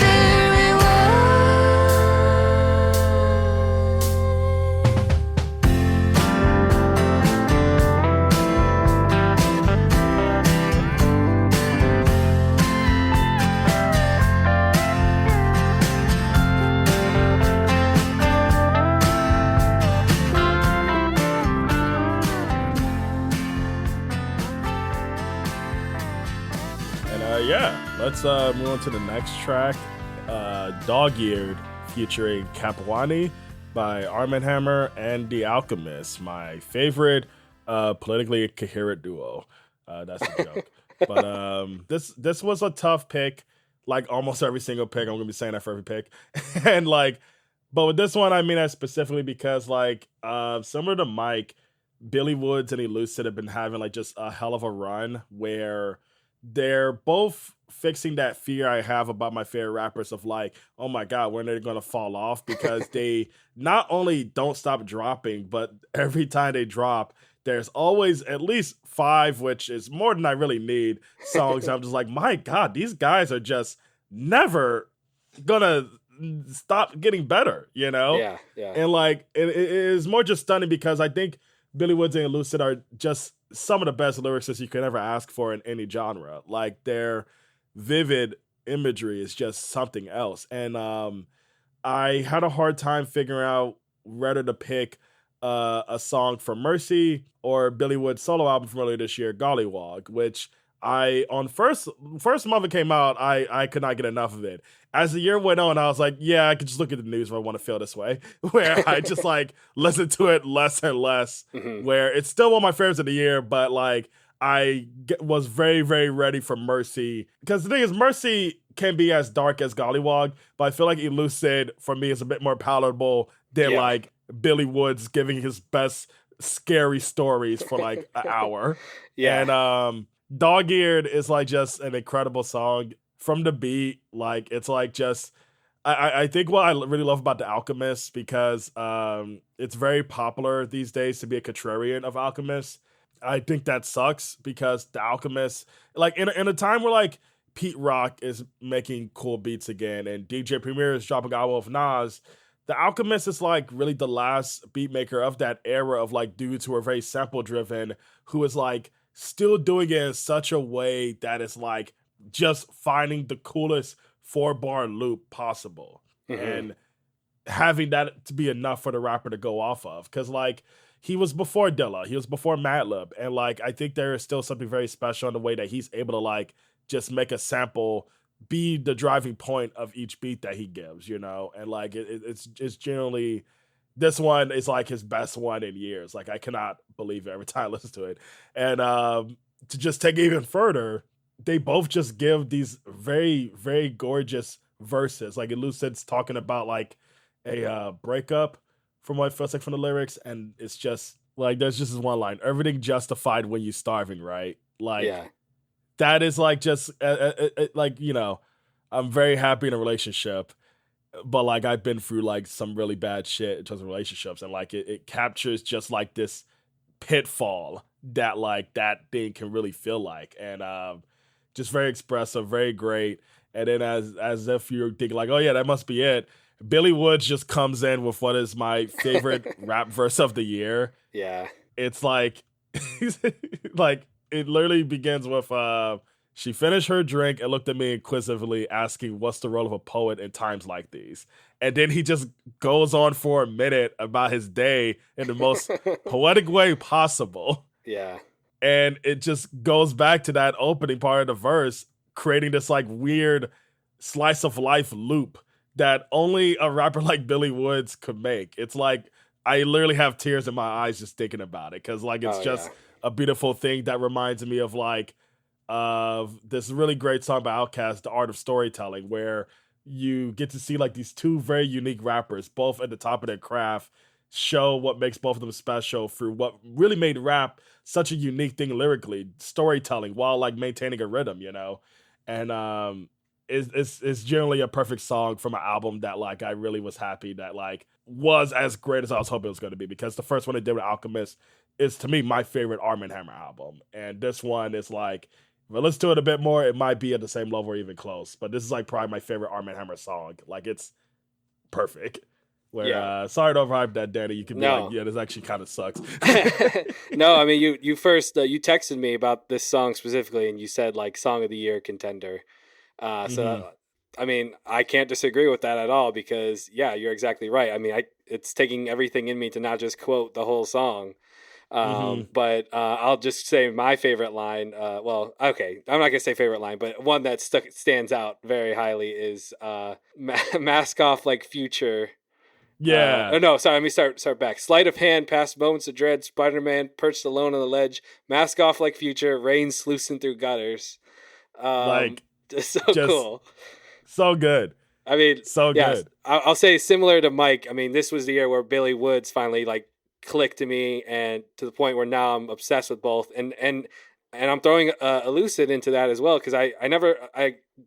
Let's move on to the next track, Dogeared, featuring Kapwani by Armand Hammer and The Alchemist, my favorite politically coherent duo. That's a joke. But this was a tough pick, like almost every single pick. I'm going to be saying that for every pick. And but with this one, I mean that specifically because similar to Mike, Billy Woods and Elucid have been having just a hell of a run where they're both fixing that fear I have about my favorite rappers of oh my God, when they're going to fall off, because they not only don't stop dropping, but every time they drop, there's always at least 5, which is more than I really need, songs. I'm just like, my God, these guys are just never going to stop getting better, Yeah. And it is more just stunning because I think Billy Woods and Elucid are just some of the best lyricists you could ever ask for in any genre. Their vivid imagery is just something else. And I had a hard time figuring out whether to pick a song from Mercy or Billy Woods' solo album from earlier this year, Gollywog, which on first month it came out, I could not get enough of it. As the year went on, I was like, yeah, I could just look at the news if I want to feel this way, where I just listen to it less and less, where it's still one of my favorites of the year, but was very, very ready for Mercy. Because the thing is, Mercy can be as dark as Gollywog, but I feel like Elucid, for me, is a bit more palatable than Billy Woods giving his best scary stories for an hour. Yeah. And Dog-Eared is just an incredible song from the beat. It's just, I think what I really love about The Alchemist, because it's very popular these days to be a contrarian of Alchemist. I think that sucks because The Alchemist, in a time where Pete Rock is making cool beats again and DJ Premier is dropping album with Nas, The Alchemist is really the last beat maker of that era of dudes who are very sample driven, who is still doing it in such a way that it's just finding the coolest 4-bar loop possible and having that to be enough for the rapper to go off of. Because he was before Dilla, he was before Madlib, and I think there is still something very special in the way that he's able to just make a sample be the driving point of each beat that he gives, you know, and like it's generally this one is like his best one in years. Like I cannot believe it every time I listen to it. And to just take it even further, they both just give these very, very gorgeous verses. Like Elucid's talking about like a breakup from what it feels like from the lyrics, and it's just like there's just this one line: everything justified when you starving, right? Like that is like just like, you know, I'm very happy in a relationship, but like I've been through like some really bad shit in terms of relationships, and like it captures just like this pitfall that like that thing can really feel like, and just very expressive, very great. And then as if you're thinking like, oh yeah, that must be it, Billy Woods just comes in with what is my favorite rap verse of the year. Yeah, it's like like it literally begins with she finished her drink and looked at me inquisitively, asking, what's the role of a poet in times like these? And then he just goes on for a minute about his day in the most poetic way possible. Yeah. And it just goes back to that opening part of the verse, creating this like weird slice of life loop that only a rapper like Billy Woods could make. It's like, I literally have tears in my eyes just thinking about it. Cause like, it's just a beautiful thing that reminds me of like, this really great song by Outkast, The Art of Storytelling, where you get to see like these two very unique rappers, both at the top of their craft, show what makes both of them special through what really made rap such a unique thing lyrically, storytelling, while like maintaining a rhythm, you know? And it's generally a perfect song from an album that like I really was happy that like was as great as I was hoping it was going to be, because the first one they did with Alchemist is to me my favorite Armand Hammer album, and this one is like, if I listen to it a bit more, it might be at the same level or even close. But this is like probably my favorite Armand Hammer song. Like it's perfect. Where sorry to overhype that, Danny. You can be like, yeah, this actually kind of sucks. No, I mean you first you texted me about this song specifically, and you said like song of the year contender. So I mean I can't disagree with that at all, because yeah, you're exactly right. I mean it's taking everything in me to not just quote the whole song. But I'll just say my favorite line. Well, okay, I'm not gonna say favorite line, but one that stands out very highly is "Mask Off Like Future." Yeah. Oh no, sorry. Let me start back. Sleight of hand, past moments of dread. Spider-Man perched alone on the ledge. Mask off like future. Rain sluicing through gutters. Like just cool. So good. I mean, so good. I'll say similar to Mike. I mean, this was the year where Billy Woods finally like clicked to me, and to the point where now I'm obsessed with both, and I'm throwing Elucid into that as well, because I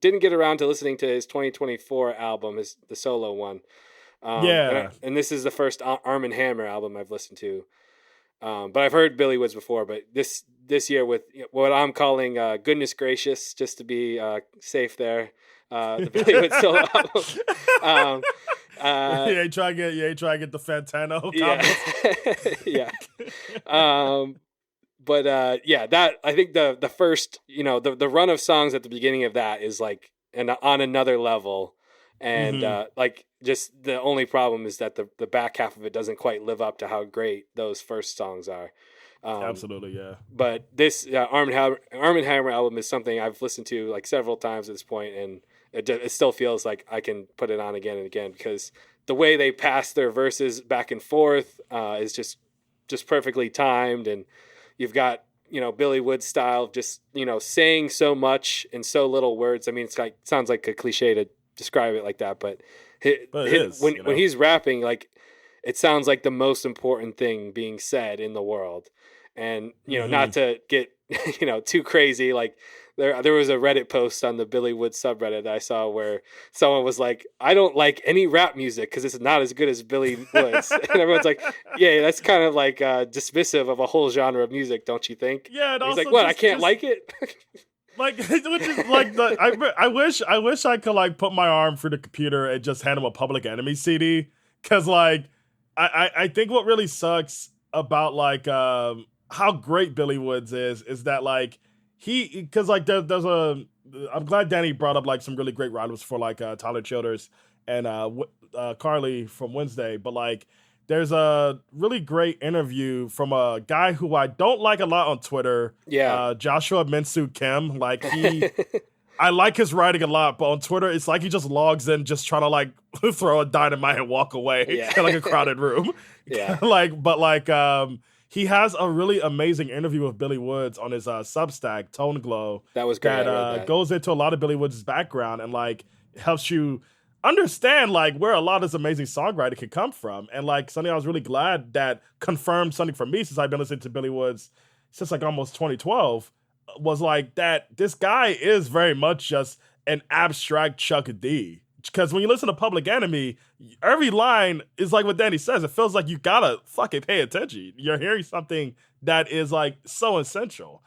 didn't get around to listening to his 2024 album, the solo one. And this is the first Armand Hammer album I've listened to, but I've heard Billy Woods before, but this year with what I'm calling Goodness Gracious, just to be safe there, the Billy Woods solo album. You ain't trying to get the Fantano comments. Yeah. But that I think the first, the run of songs at the beginning of that is like on another level, and like just the only problem is that the back half of it doesn't quite live up to how great those first songs are. Absolutely, yeah. But this Armand Hammer album is something I've listened to like several times at this point, and it still feels like I can put it on again and again, because the way they pass their verses back and forth is just perfectly timed, and you've got Billy Woods style, just saying so much in so little words. I mean, sounds like a cliche to describe it like that, but when he's rapping, like it sounds like the most important thing being said in the world. And not to get too crazy, like there was a Reddit post on the Billy Woods subreddit that I saw where someone was like, I don't like any rap music because it's not as good as Billy Woods. And everyone's like, yeah, that's kind of like dismissive of a whole genre of music, don't you think? Yeah, and he's like, what? I can't like it. Like, which is like I wish I could like put my arm through the computer and just hand him a Public Enemy CD, because like I think what really sucks about like how great Billy Woods is that like because like there's I'm glad Danny brought up like some really great rhymes for like Tyler Childers and Carly from Wednesday, but like there's a really great interview from a guy who I don't like a lot on Twitter. Yeah. Joshua Minsu Kim. Like I like his writing a lot, but on Twitter, it's like he just logs in just trying to like throw a dynamite and walk away in like a crowded room. Yeah. He has a really amazing interview with Billy Woods on his Substack, Tone Glow. That was great. That goes into a lot of Billy Woods' background and like helps you understand like where a lot of this amazing songwriting can come from. And like something I was really glad that confirmed something for me since I've been listening to Billy Woods since like almost 2012 was like that this guy is very much just an abstract Chuck D. Because when you listen to Public Enemy, every line is like what Danny says. It feels like you gotta fucking pay attention. You're hearing something that is like so essential.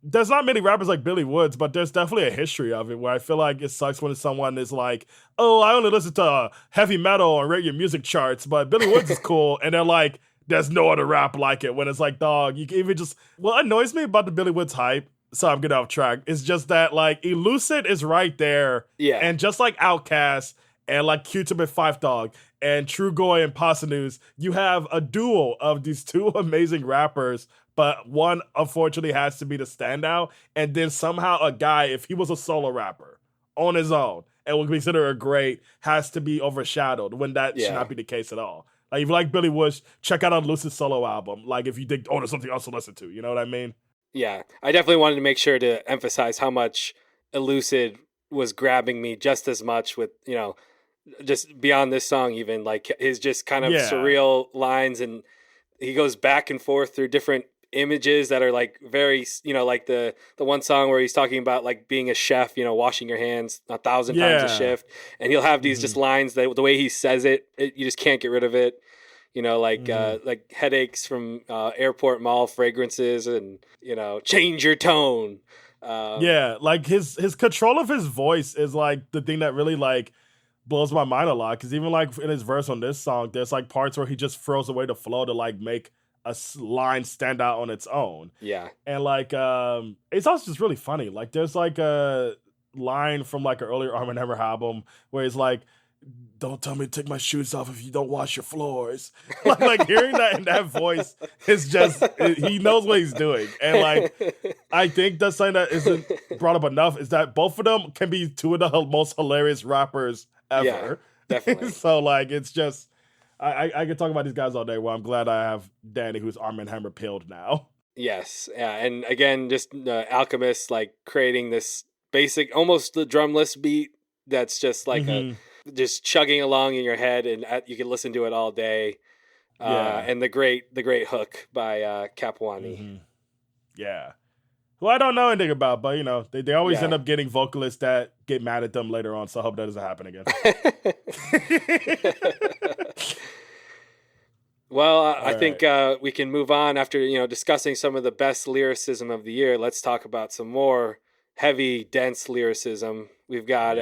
There's not many rappers like Billy Woods, but there's definitely a history of it where I feel like it sucks when someone is like, oh, I only listen to heavy metal and rate your music charts, but Billy Woods is cool. And they're like, there's no other rap like it. When it's like, dog, you can even just, what annoys me about the Billy Woods hype, so I'm getting off track, it's just that like Elucid is right there. Yeah. And just like Outkast and like Q-Tip and Five Dog and True Goy and Pasa News, you have a duo of these two amazing rappers, but one unfortunately has to be the standout. And then somehow a guy, if he was a solo rapper on his own and would consider a great, has to be overshadowed when that should not be the case at all. Like if you like Billy Woods, check out a Lucid solo album. Like if you think, oh, there's something else to listen to, you know what I mean? Yeah, I definitely wanted to make sure to emphasize how much Elucid was grabbing me just as much with, you know, just beyond this song, even like his just kind of surreal lines. And he goes back and forth through different images that are like very, you know, like the one song where he's talking about like being a chef, you know, washing your hands 1,000 times a shift. And he'll have these just lines that the way he says it, you just can't get rid of it. You know, like headaches from airport mall fragrances and, you know, change your tone. Like his control of his voice is like the thing that really like blows my mind a lot. Because even like in his verse on this song, there's like parts where he just throws away the flow to like make a line stand out on its own. Yeah. And like, it's also just really funny. Like there's like a line from like an earlier Armand Hammer album where he's like, don't tell me to take my shoes off if you don't wash your floors. like hearing that in that voice is just, he knows what he's doing. And like, I think that's something that isn't brought up enough is that both of them can be two of the most hilarious rappers ever. Yeah, definitely. So like, it's just, I could talk about these guys all day. Well, I'm glad I have Danny, who's Armand Hammer pilled now. Yes. Yeah. And again, just Alchemist, like creating this basic, almost the drumless beat that's just like just chugging along in your head, and you can listen to it all day. And the great hook by Kapwani. Yeah, who I don't know anything about, but you know they always end up getting vocalists that get mad at them later on. So I hope that doesn't happen again. Well, I think we can move on after discussing some of the best lyricism of the year. Let's talk about some more heavy, dense lyricism. We've got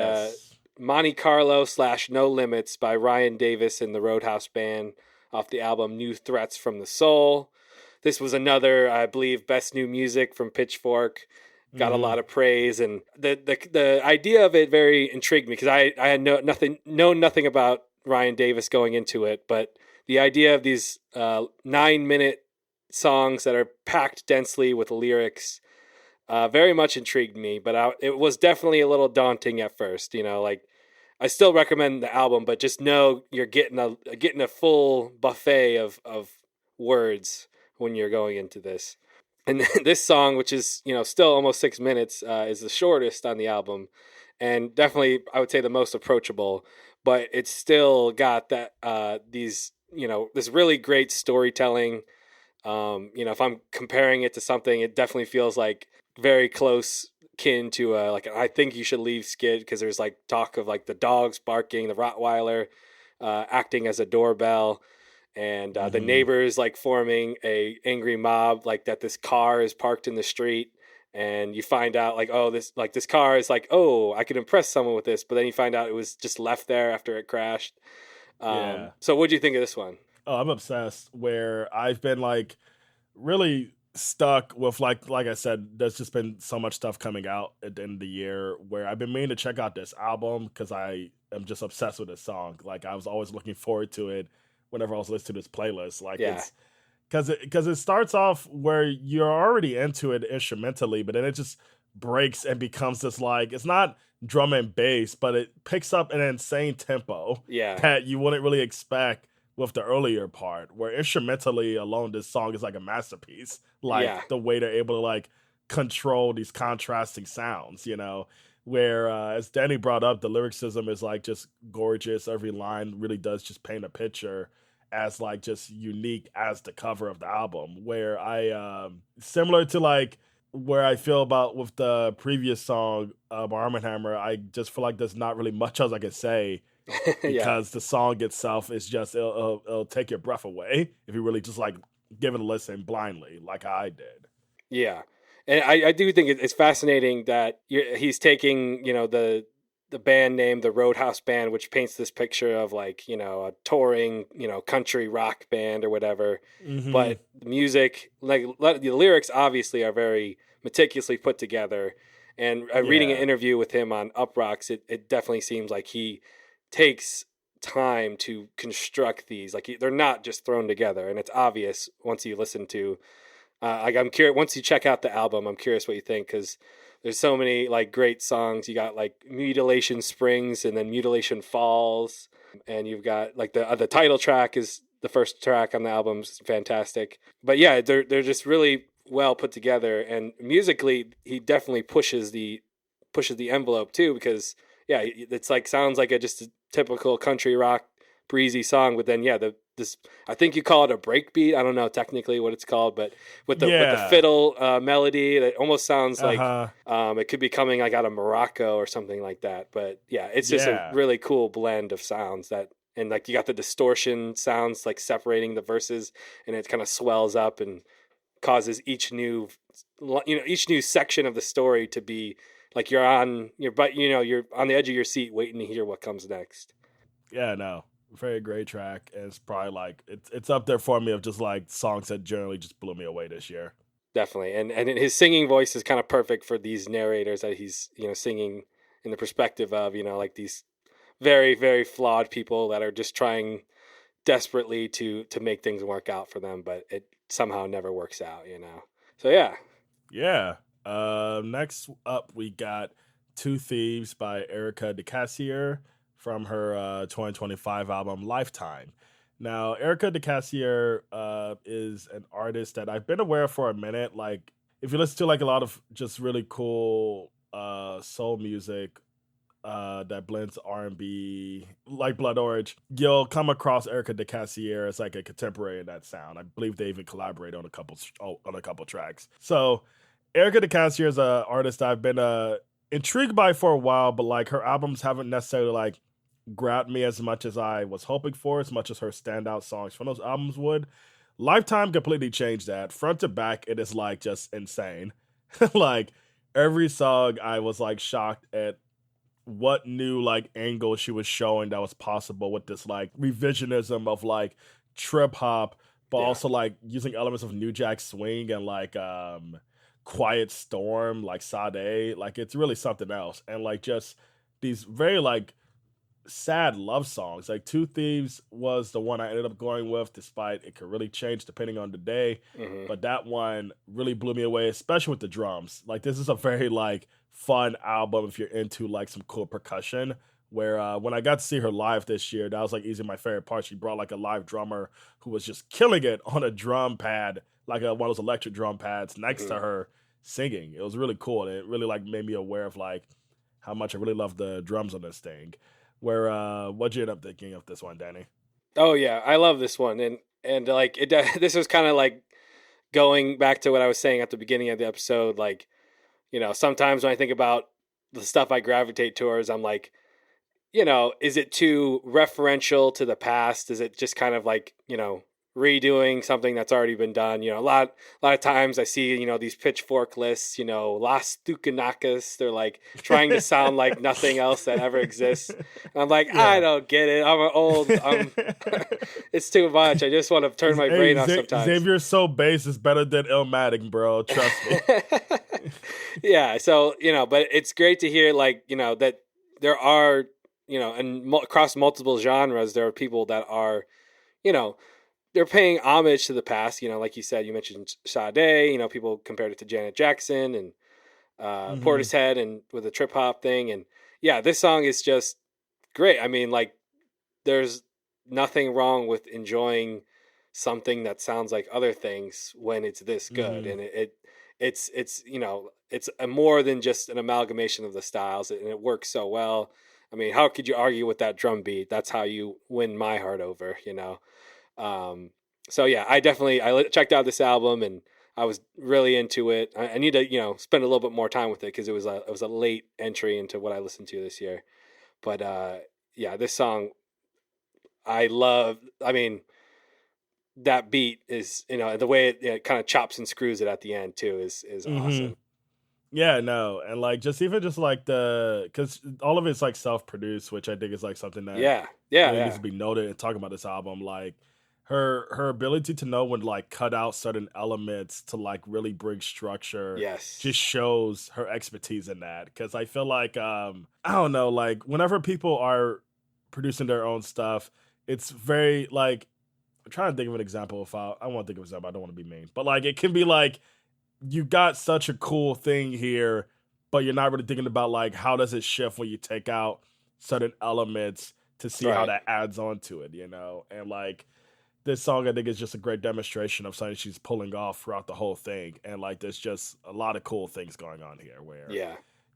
Monte Carlo / No Limits by Ryan Davis and the Roadhouse Band off the album New Threats from the Soul. This was another, I believe, best new music from Pitchfork. Got a lot of praise, and the idea of it very intrigued me because I had known nothing about Ryan Davis going into it, but the idea of these 9-minute songs that are packed densely with lyrics very much intrigued me, but it was definitely a little daunting at first. Like I still recommend the album, but just know you're getting a full buffet of words when you're going into this. And this song, which is still almost 6 minutes, is the shortest on the album, and definitely I would say the most approachable. But it's still got that this really great storytelling. If I'm comparing it to something, it definitely feels like very close kin to I Think You Should Leave skit, because there's like talk of like the dogs barking, the Rottweiler acting as a doorbell, and the neighbors like forming a angry mob, like that this car is parked in the street, and you find out like, oh, this car is like, oh, I could impress someone with this, but then you find out it was just left there after it crashed. So what do you think of this one? Oh, I'm obsessed. Where I've been like really stuck with like I said, there's just been so much stuff coming out at the end of the year where I've been meaning to check out this album because I am just obsessed with this song. Like I was always looking forward to it whenever I was listening to this playlist. Like it's because it starts off where you're already into it instrumentally, but then it just breaks and becomes this like, it's not drum and bass, but it picks up an insane tempo Yeah. that you wouldn't really expect with the earlier part, where instrumentally alone, this song is like a masterpiece. Like Yeah. the way they're able to like control these contrasting sounds, where as Danny brought up, the lyricism is like just gorgeous. Every line really does just paint a picture as like just unique as the cover of the album, where I similar to like where I feel about with the previous song, Arm & Hammer, I just feel like there's not really much else I can say because the song itself is just, it'll take your breath away if you really just like give it a listen blindly like I did. Yeah. And I do think it's fascinating that he's taking, the band name, the Roadhouse band, which paints this picture of like, a touring, country rock band or whatever. Mm-hmm. But the music, like the lyrics obviously are very meticulously put together. And reading an interview with him on Up Rocks, it definitely seems like he takes time to construct these. Like they're not just thrown together. And it's obvious once you listen to, I'm curious, once you check out the album, I'm curious what you think, because there's so many like great songs. You got like Mutilation Springs and then Mutilation Falls, and you've got like the title track is the first track on the album. It's fantastic. But yeah, they're just really well put together, and musically he definitely pushes the envelope too, because yeah, it's like sounds like just a typical country rock breezy song, but then this I think you call it a breakbeat. I don't know technically what it's called, but with the fiddle melody, that almost sounds like it could be coming like out of Morocco or something like that. But yeah, it's just a really cool blend of sounds and like you got the distortion sounds like separating the verses, and it kind of swells up and causes each new section of the story to be like you're on the edge of your seat waiting to hear what comes next. Yeah, no. Very great track, and it's probably like it's up there for me of just like songs that generally just blew me away this year. Definitely, and his singing voice is kind of perfect for these narrators that he's singing in the perspective of like these very, very flawed people that are just trying desperately to make things work out for them, but it somehow never works out. So yeah. Next up we got Two Thieves by Erika Casier from her 2025 album Lifetime. Now, Erika Casier is an artist that I've been aware of for a minute. Like, if you listen to like a lot of just really cool soul music that blends R&B, like Blood Orange, you'll come across Erika Casier as like a contemporary in that sound. I believe they even collaborate on a couple tracks. So, Erika Casier is an artist I've been intrigued by for a while, but like her albums haven't necessarily like grabbed me as much as I was hoping for, as much as her standout songs from those albums would. Lifetime completely changed that. Front to back, it is like just insane. Like every song, I was like shocked at what new like angle she was showing that was possible with this like revisionism of like trip hop, but also like using elements of New Jack Swing and like Quiet Storm, like Sade. Like it's really something else. And like just these very like sad love songs. Like Two Thieves was the one I ended up going with, despite it could really change depending on the day. Mm-hmm. But that one really blew me away, especially with the drums. Like this is a very like fun album if you're into like some cool percussion. Where when I got to see her live this year, that was like easily my favorite part. She brought like a live drummer who was just killing it on a drum pad, like one of those electric drum pads next to her singing. It was really cool, and it really like made me aware of like how much I really love the drums on this thing. Where what'd you end up thinking of this one, Danny? Oh yeah, I love this one, and like it. This was kind of like going back to what I was saying at the beginning of the episode. Like, sometimes when I think about the stuff I gravitate towards, I'm like, is it too referential to the past? Is it just kind of like redoing something that's already been done? A lot of times I see these pitchfork lists, Las Tucanakas, they're like trying to sound like nothing else that ever exists, and I'm like, I don't get it, I'm old, it's too much, I just want to turn my brain off sometimes. Xavier's So Bass is better than Illmatic, bro, trust me. Yeah, so but it's great to hear like that there are and across multiple genres there are people that are they're paying homage to the past, like you said, you mentioned Sade, people compared it to Janet Jackson, and Portishead and with the trip hop thing. And yeah, this song is just great. I mean, like, there's nothing wrong with enjoying something that sounds like other things when it's this good. And it's it's a more than just an amalgamation of the styles, and it works so well. I mean, how could you argue with that drum beat? That's how you win my heart over, So yeah, checked out this album, and I was really into it. I need to spend a little bit more time with it because it was a late entry into what I listened to this year. But yeah, this song I love. I mean, that beat is the way it kind of chops and screws it at the end too is awesome. Yeah, no, and like just like because all of it's like self-produced, which I think is like something that needs to be noted and talking about this album. Like her ability to know when to like cut out certain elements to like really bring structure, just shows her expertise in that. Because I feel like I don't know, like whenever people are producing their own stuff, it's very like I'm trying to think of an example. If I want to think of an example, I don't want to be mean, but like it can be like, you got such a cool thing here, but you're not really thinking about like how does it shift when you take out certain elements to see how that adds on to it, And like this song, I think is just a great demonstration of something she's pulling off throughout the whole thing, and like there's just a lot of cool things going on here. Where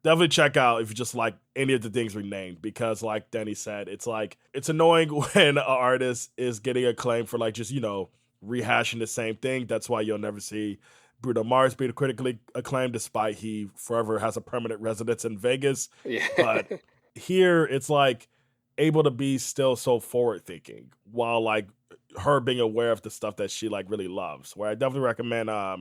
definitely check out if you just like any of the things we named, because like Denny said, it's like it's annoying when an artist is getting acclaim for like just rehashing the same thing. That's why you'll never see Bruno Mars being critically acclaimed, despite he forever has a permanent residence in Vegas. Yeah. But here, it's like able to be still so forward thinking while like her being aware of the stuff that she like really loves. Where I definitely recommend. I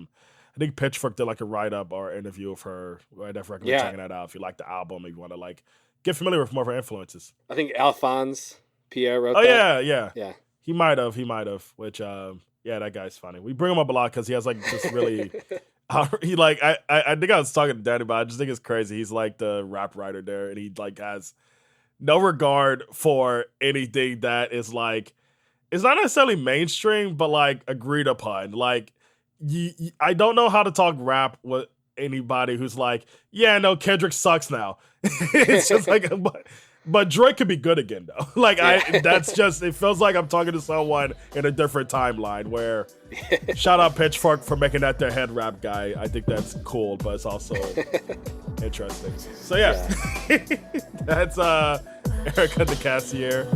think Pitchfork did like a write up or interview of her. I definitely recommend checking that out if you like the album. If you want to like get familiar with more of her influences. I think Alphonse Pierre wrote that. Oh yeah. He might have. Which yeah, that guy's funny. We bring him up a lot because he has like just really. He like I think I was talking to Danny, but I just think it's crazy. He's like the rap writer there, and he like has no regard for anything that is like it's not necessarily mainstream, but like agreed upon. Like I don't know how to talk rap with anybody who's like, yeah, no, Kendrick sucks now. It's just like. But Drake could be good again, though. Like, that's just, it feels like I'm talking to someone in a different timeline where, shout out Pitchfork for making that their head rap guy. I think that's cool, but it's also interesting. So, yeah. That's Erika the Casier.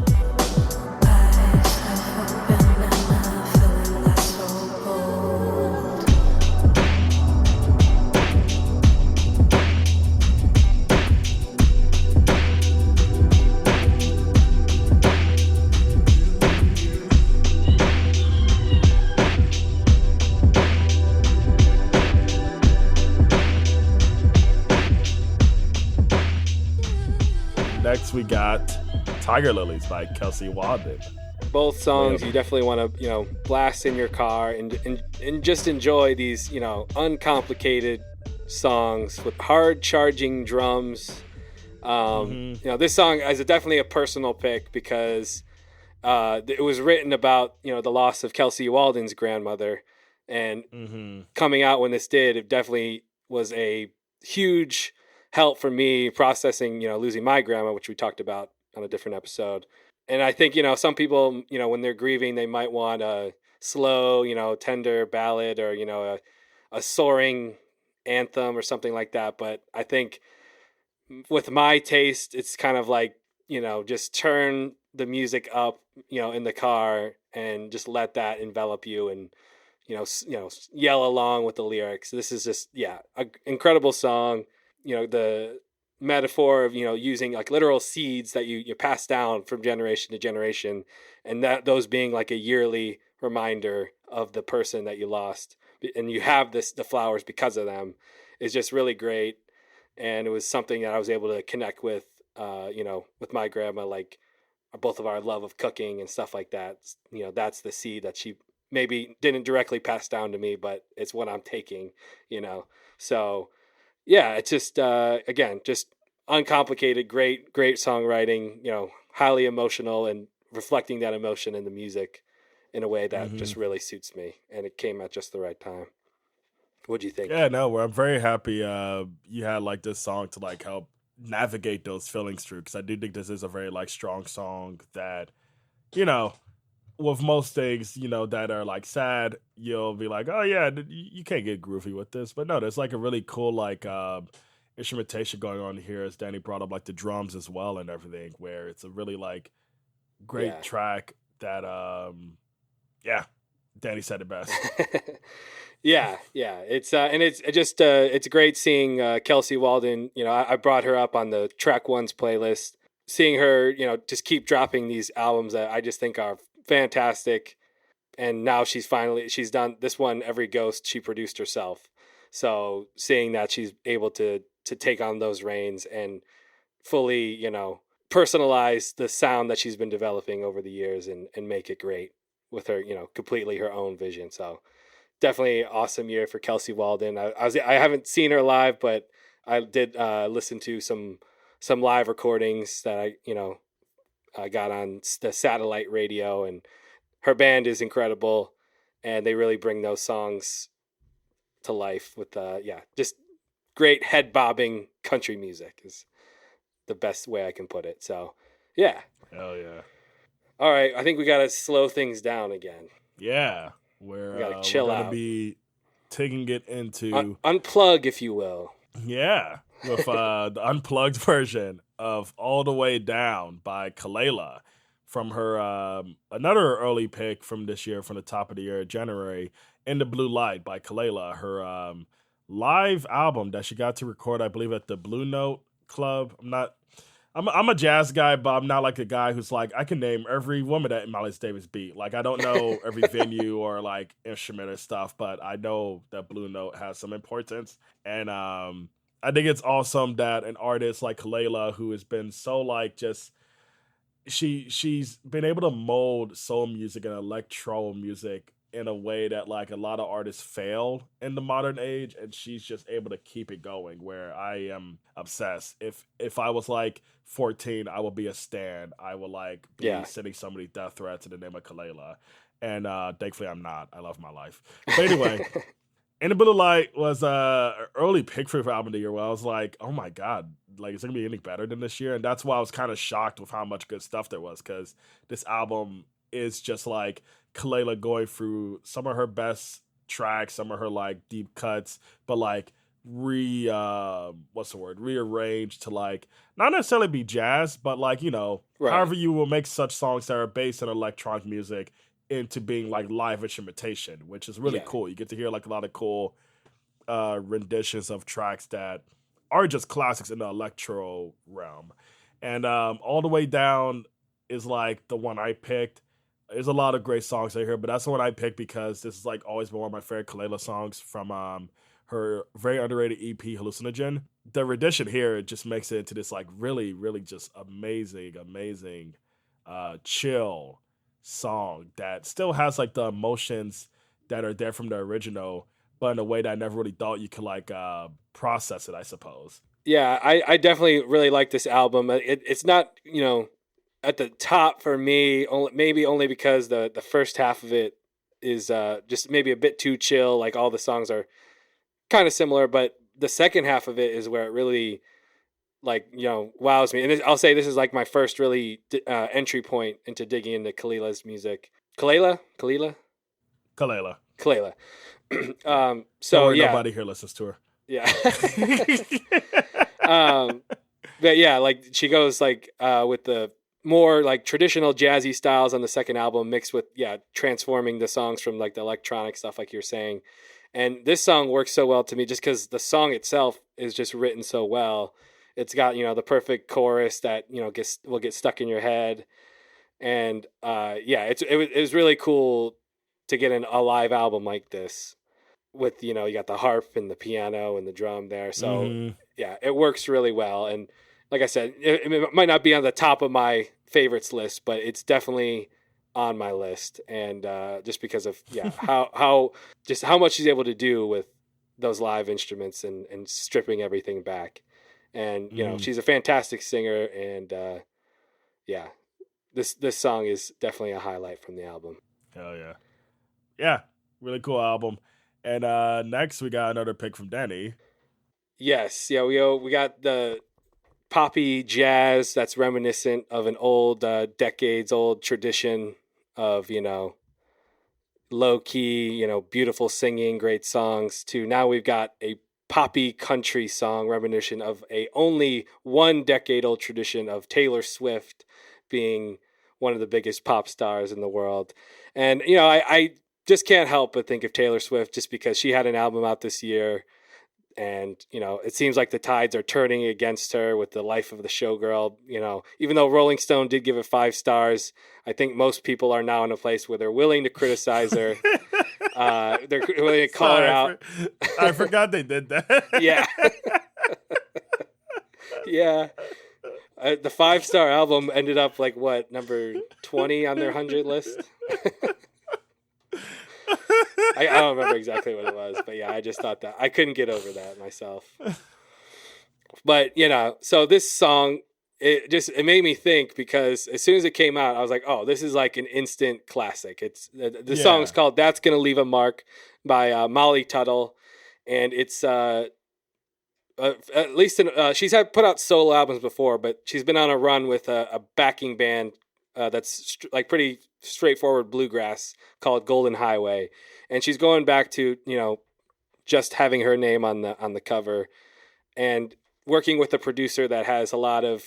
Next, we got Tiger Lilies by Kelsey Waldon. Both songs you definitely want to, blast in your car and just enjoy these, uncomplicated songs with hard charging drums. This song is definitely a personal pick because it was written about, the loss of Kelsey Waldon's grandmother, and coming out when this did, it definitely was a huge help for me processing, losing my grandma, which we talked about on a different episode. And I think, some people, when they're grieving, they might want a slow, tender ballad or, a soaring anthem or something like that. But I think with my taste, it's kind of like, just turn the music up, in the car and just let that envelop you and, yell along with the lyrics. This is just, an incredible song. The metaphor of, using like literal seeds that you pass down from generation to generation, and that those being like a yearly reminder of the person that you lost, and you have the flowers because of them, is just really great. And it was something that I was able to connect with, with my grandma, like both of our love of cooking and stuff like that. That's the seed that she maybe didn't directly pass down to me, but it's what I'm taking, so yeah, it's just, again, just uncomplicated, great songwriting, highly emotional and reflecting that emotion in the music in a way that just really suits me. And it came at just the right time. What'd you think? Yeah, no, well, I'm very happy you had like this song to like help navigate those feelings through, because I do think this is a very like strong song that, you know, with most things, that are like sad, you'll be like, oh yeah, you can't get groovy with this. But no, there's like a really cool like instrumentation going on here, as Danny brought up like the drums as well and everything, where it's a really like great Yeah. track that yeah, Danny said it best. Yeah. It's and it's just it's great seeing Kelsey Waldon. I brought her up on the track ones playlist. Seeing her, just keep dropping these albums that I just think are fantastic. And now she's done this one, Every Ghost, she produced herself. So seeing that she's able to take on those reins and fully, personalize the sound that she's been developing over the years and make it great with her, completely her own vision. So definitely awesome year for Kelsey Waldon. I haven't seen her live, but I did listen to some live recordings that I got on the satellite radio, and her band is incredible, and they really bring those songs to life with just great head bobbing country music is the best way I can put it. So yeah. Hell yeah. All right, I think we gotta slow things down again. Yeah. We're gotta chill we're gonna out. be taking it into unplug, if you will. Yeah, with the unplugged version of All the Way Down by Kelela from her another early pick from this year, from the top of the year, January, In the Blue Light by Kelela, her live album that she got to record, I believe, at the Blue Note Club. I'm a jazz guy, but I'm not like a guy who's like, I can name every woman that Miles Davis beat. Like, I don't know every venue or like instrument or stuff, but I know that Blue Note has some importance. And I think it's awesome that an artist like Kelela, who has been so like just, she's been able to mold soul music and electro music in a way that like a lot of artists fail in the modern age, and she's just able to keep it going, where I am obsessed. If I was like 14, I would be a stan. I would like be sending somebody death threats in the name of Kelela. And thankfully I'm not. I love my life. But anyway, In the Blue Light was an early pick for album of the year, where I was like, oh my God, like, is it gonna be any better than this year? And that's why I was kind of shocked with how much good stuff there was, because this album is just like Kelela going through some of her best tracks, some of her like deep cuts, but like rearranged to like not necessarily be jazz, but like, however you will make such songs that are based in electronic music into being like live instrumentation, which is really cool. You get to hear like a lot of cool renditions of tracks that are just classics in the electro realm. And All the Way Down is like the one I picked. There's a lot of great songs out here, but that's the one I picked because this is like always been one of my favorite Kelela songs from her very underrated EP, Hallucinogen. The rendition here just makes it into this like really, really just amazing, chill song that still has like the emotions that are there from the original, but in a way that I never really thought you could like process it, I suppose. Yeah, I definitely really like this album. It's not, at the top for me, maybe only because the first half of it is just maybe a bit too chill. Like all the songs are kind of similar, but the second half of it is where it really like, wows me. And I'll say this is like my first really entry point into digging into Kelela's music. Kelela. So yeah, nobody here listens to her. Yeah. But yeah, like she goes like with the more like traditional jazzy styles on the second album, mixed with transforming the songs from like the electronic stuff, like you're saying. And this song works so well to me just because the song itself is just written so well. It's got the perfect chorus that will get stuck in your head, and it was really cool to get a live album like this with you got the harp and the piano and the drum there. So it works really well. And like I said, it might not be on the top of my favorites list, but it's definitely on my list. And just because of how much she's able to do with those live instruments and stripping everything back. And she's a fantastic singer. And this song is definitely a highlight from the album. Hell yeah, really cool album. And next we got another pick from Danny. Yes, yeah, we got the poppy jazz that's reminiscent of an old, decades old tradition of, low key, beautiful singing, great songs, to now we've got a poppy country song reminiscent of a only 1 decade old tradition of Taylor Swift being one of the biggest pop stars in the world. And, I just can't help but think of Taylor Swift just because she had an album out this year. And, it seems like the tides are turning against her with the Life of the Showgirl. Even though Rolling Stone did give it 5 stars, I think most people are now in a place where they're willing to criticize her. They're willing to call her out. I forgot they did that. Yeah. Yeah. The 5-star album ended up number 20 on their 100 list? I don't remember exactly what it was, but yeah, I just thought that I couldn't get over that myself. But so this song, it made me think, because as soon as it came out, I was like, oh, this is like an instant classic. It's the song's called "That's Gonna Leave a Mark" by Molly Tuttle, and it's at least she's had put out solo albums before, but she's been on a run with a backing band that's pretty straightforward bluegrass called Golden Highway. And she's going back to, just having her name on the cover, and working with a producer that has a lot of,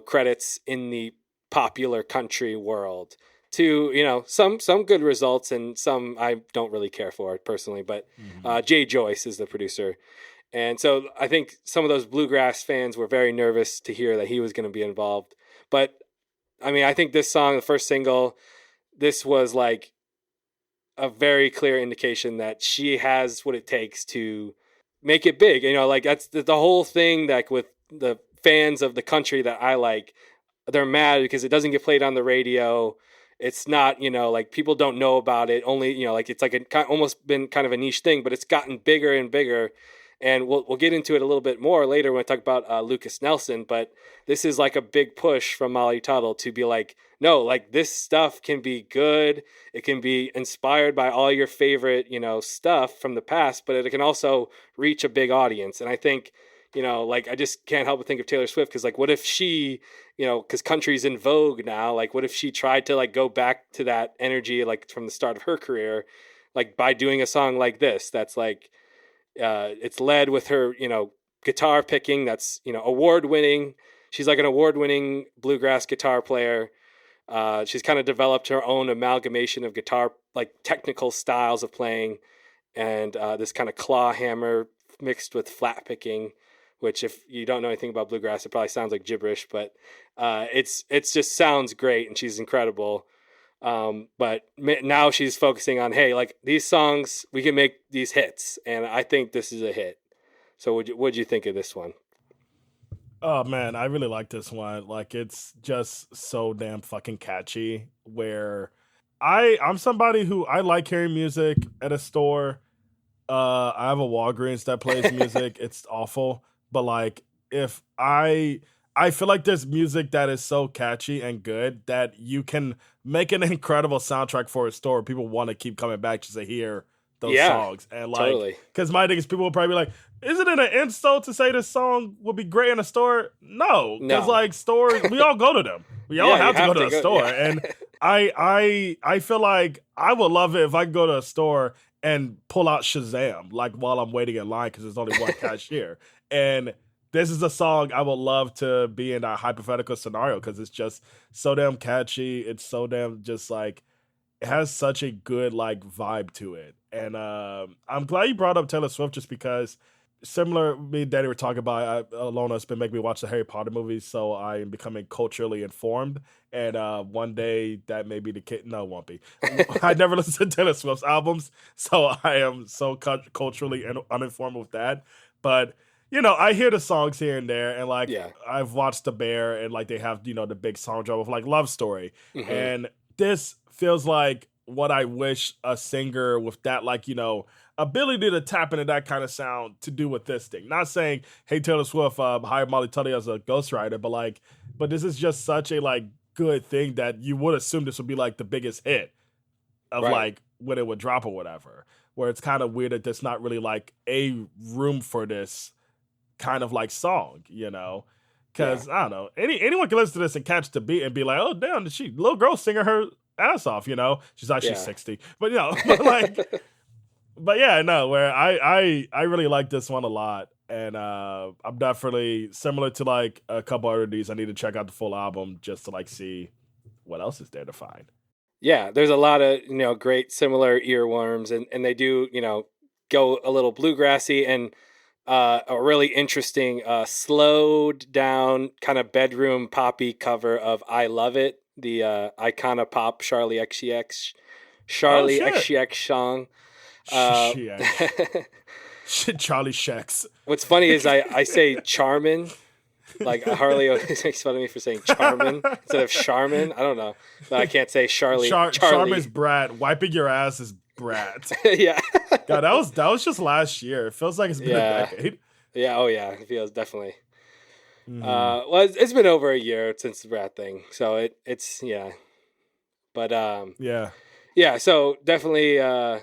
credits in the popular country world, to, some good results and some I don't really care for personally, but Jay Joyce is the producer. And so I think some of those bluegrass fans were very nervous to hear that he was going to be involved. But I mean, I think this song, the first single, this was like a very clear indication that she has what it takes to make it big. That's the whole thing, with the fans of the country that I like, they're mad because it doesn't get played on the radio. It's not, people don't know about it. Only, it's almost been kind of a niche thing, but it's gotten bigger and bigger. And we'll get into it a little bit more later when I talk about Lucas Nelson. But this is like a big push from Molly Tuttle to be like, no, this stuff can be good. It can be inspired by all your favorite, stuff from the past, but it can also reach a big audience. And I think, I just can't help but think of Taylor Swift, because what if she, because country's in vogue now, what if she tried to go back to that energy from the start of her career, by doing a song like this that's it's led with her, guitar picking that's, award-winning. She's an award-winning bluegrass guitar player. She's kind of developed her own amalgamation of guitar, technical styles of playing, and this kind of claw hammer mixed with flat picking, which if you don't know anything about bluegrass, it probably sounds like gibberish, but it's just sounds great, and she's incredible. But now she's focusing on, hey, these songs, we can make these hits. And I think this is a hit. So what'd you think of this one? Oh man, I really like this one. It's just so damn fucking catchy, where I'm somebody who I like hearing music at a store. I have a Walgreens that plays music. It's awful. But if I feel like there's music that is so catchy and good that you can make an incredible soundtrack for a store. People want to keep coming back just to hear those songs. And totally. Because my thing is, people will probably be like, isn't it an insult to say this song would be great in a store? No. Because stores, we all go to them. We all have to go to a store. Yeah. And I feel like I would love it if I could go to a store and pull out Shazam, while I'm waiting in line, because there's only one cashier. And this is a song I would love to be in a hypothetical scenario, because it's just so damn catchy. It's so damn just it has such a good vibe to it. And I'm glad you brought up Taylor Swift, just because similar, me and Danny were talking about, Alona's been making me watch the Harry Potter movies, so I am becoming culturally informed. And one day that may be the case. No, it won't be. I never listened to Taylor Swift's albums, so I am so culturally uninformed with that. But I hear the songs here and there, and I've watched The Bear, and they have, the big song drop of Love Story. Mm-hmm. And this feels like what I wish a singer with that, ability to tap into that kind of sound to do with this thing. Not saying, hey, Taylor Swift, hire Molly Tuttle as a ghostwriter, but this is just such a good thing that you would assume this would be the biggest hit of when it would drop or whatever. Where it's kind of weird that there's not really like a room for this kind of like song, you know? Because I don't know, anyone can listen to this and catch the beat and be like, oh damn, she little girl singing her ass off, you know? She's actually 60, but you know, like, but yeah, no, where I really like this one a lot, and I'm definitely similar to like a couple other of these. I need to check out the full album just to like see what else is there to find. Yeah, there's a lot of, you know, great similar earworms, and they do, you know, go a little bluegrassy, and a really interesting slowed down kind of bedroom poppy cover of I Love It, the Icona Pop Charlie XCX song. Charlie Shex. What's funny is I say Charmin. Like Harley always makes fun of me for saying Charmin instead of Charmin. I don't know, but I can't say Charlie. Charmin's brat. Wiping your ass is brat. Yeah. God, that was just last year. It feels like it's been a decade. Yeah. Oh yeah. It feels definitely. Well, it's been over a year since the brat thing, so it's yeah. But yeah. So definitely a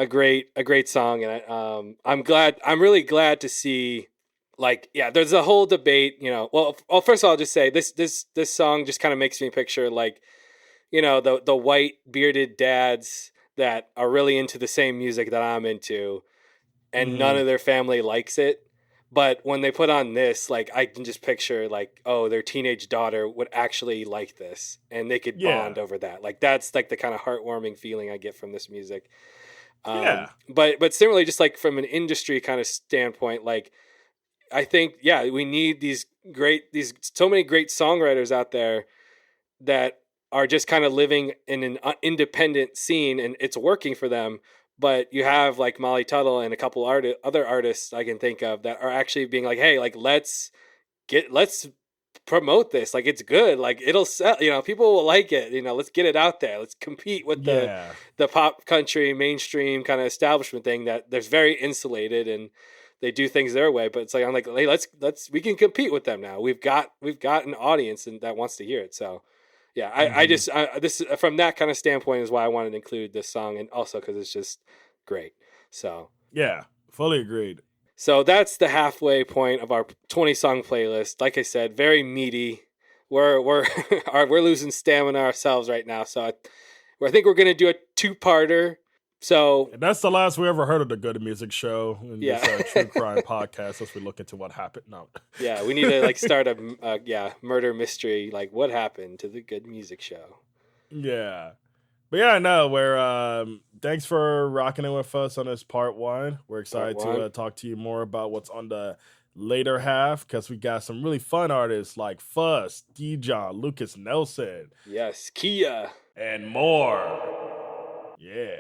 great song, and I'm really glad to see. Like, yeah, there's a whole debate, you know. Well, first of all, I'll just say this song just kind of makes me picture, like, you know, the white bearded dads that are really into the same music that I'm into, and none of their family likes it. But when they put on this, like, I can just picture, like, oh, their teenage daughter would actually like this, and they could bond over that. Like, that's like the kind of heartwarming feeling I get from this music. But similarly, just like from an industry kind of standpoint, like, I think, we need so many great songwriters out there that are just kind of living in an independent scene, and it's working for them. But you have like Molly Tuttle and a couple other artists I can think of that are actually being like, hey, like let's promote this. Like, it's good. Like, it'll sell, you know, people will like it. You know, let's get it out there. Let's compete with the pop country mainstream kind of establishment thing that there's very insulated, and they do things their way, but it's like, I'm like, hey, we can compete with them now. We've got an audience and that wants to hear it. So yeah, this from that kind of standpoint is why I wanted to include this song, and also because it's just great. So yeah, fully agreed. So that's the halfway point of our 20 song playlist. Like I said, very meaty. We're losing stamina ourselves right now. So I think we're going to do a 2-parter. So and that's the last we ever heard of the Good Music Show. And this true crime podcast as we look into what happened. No. Yeah, we need to like start a murder mystery. Like, what happened to the Good Music Show? Yeah. But yeah, no, thanks for rocking it with us on this part 1. We're excited to talk to you more about what's on the later half, because we got some really fun artists like Fuss, D-John, Lucas Nelson. Yes, Kia. And more. Yeah.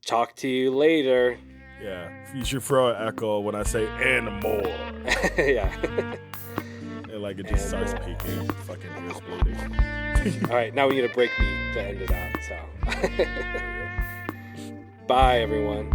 Talk to you later. Yeah, you should throw an echo when I say and more. Yeah. And like it just starts peaking. Fucking ears bleeding. All right, now we need a break beat to end it out. So, bye everyone.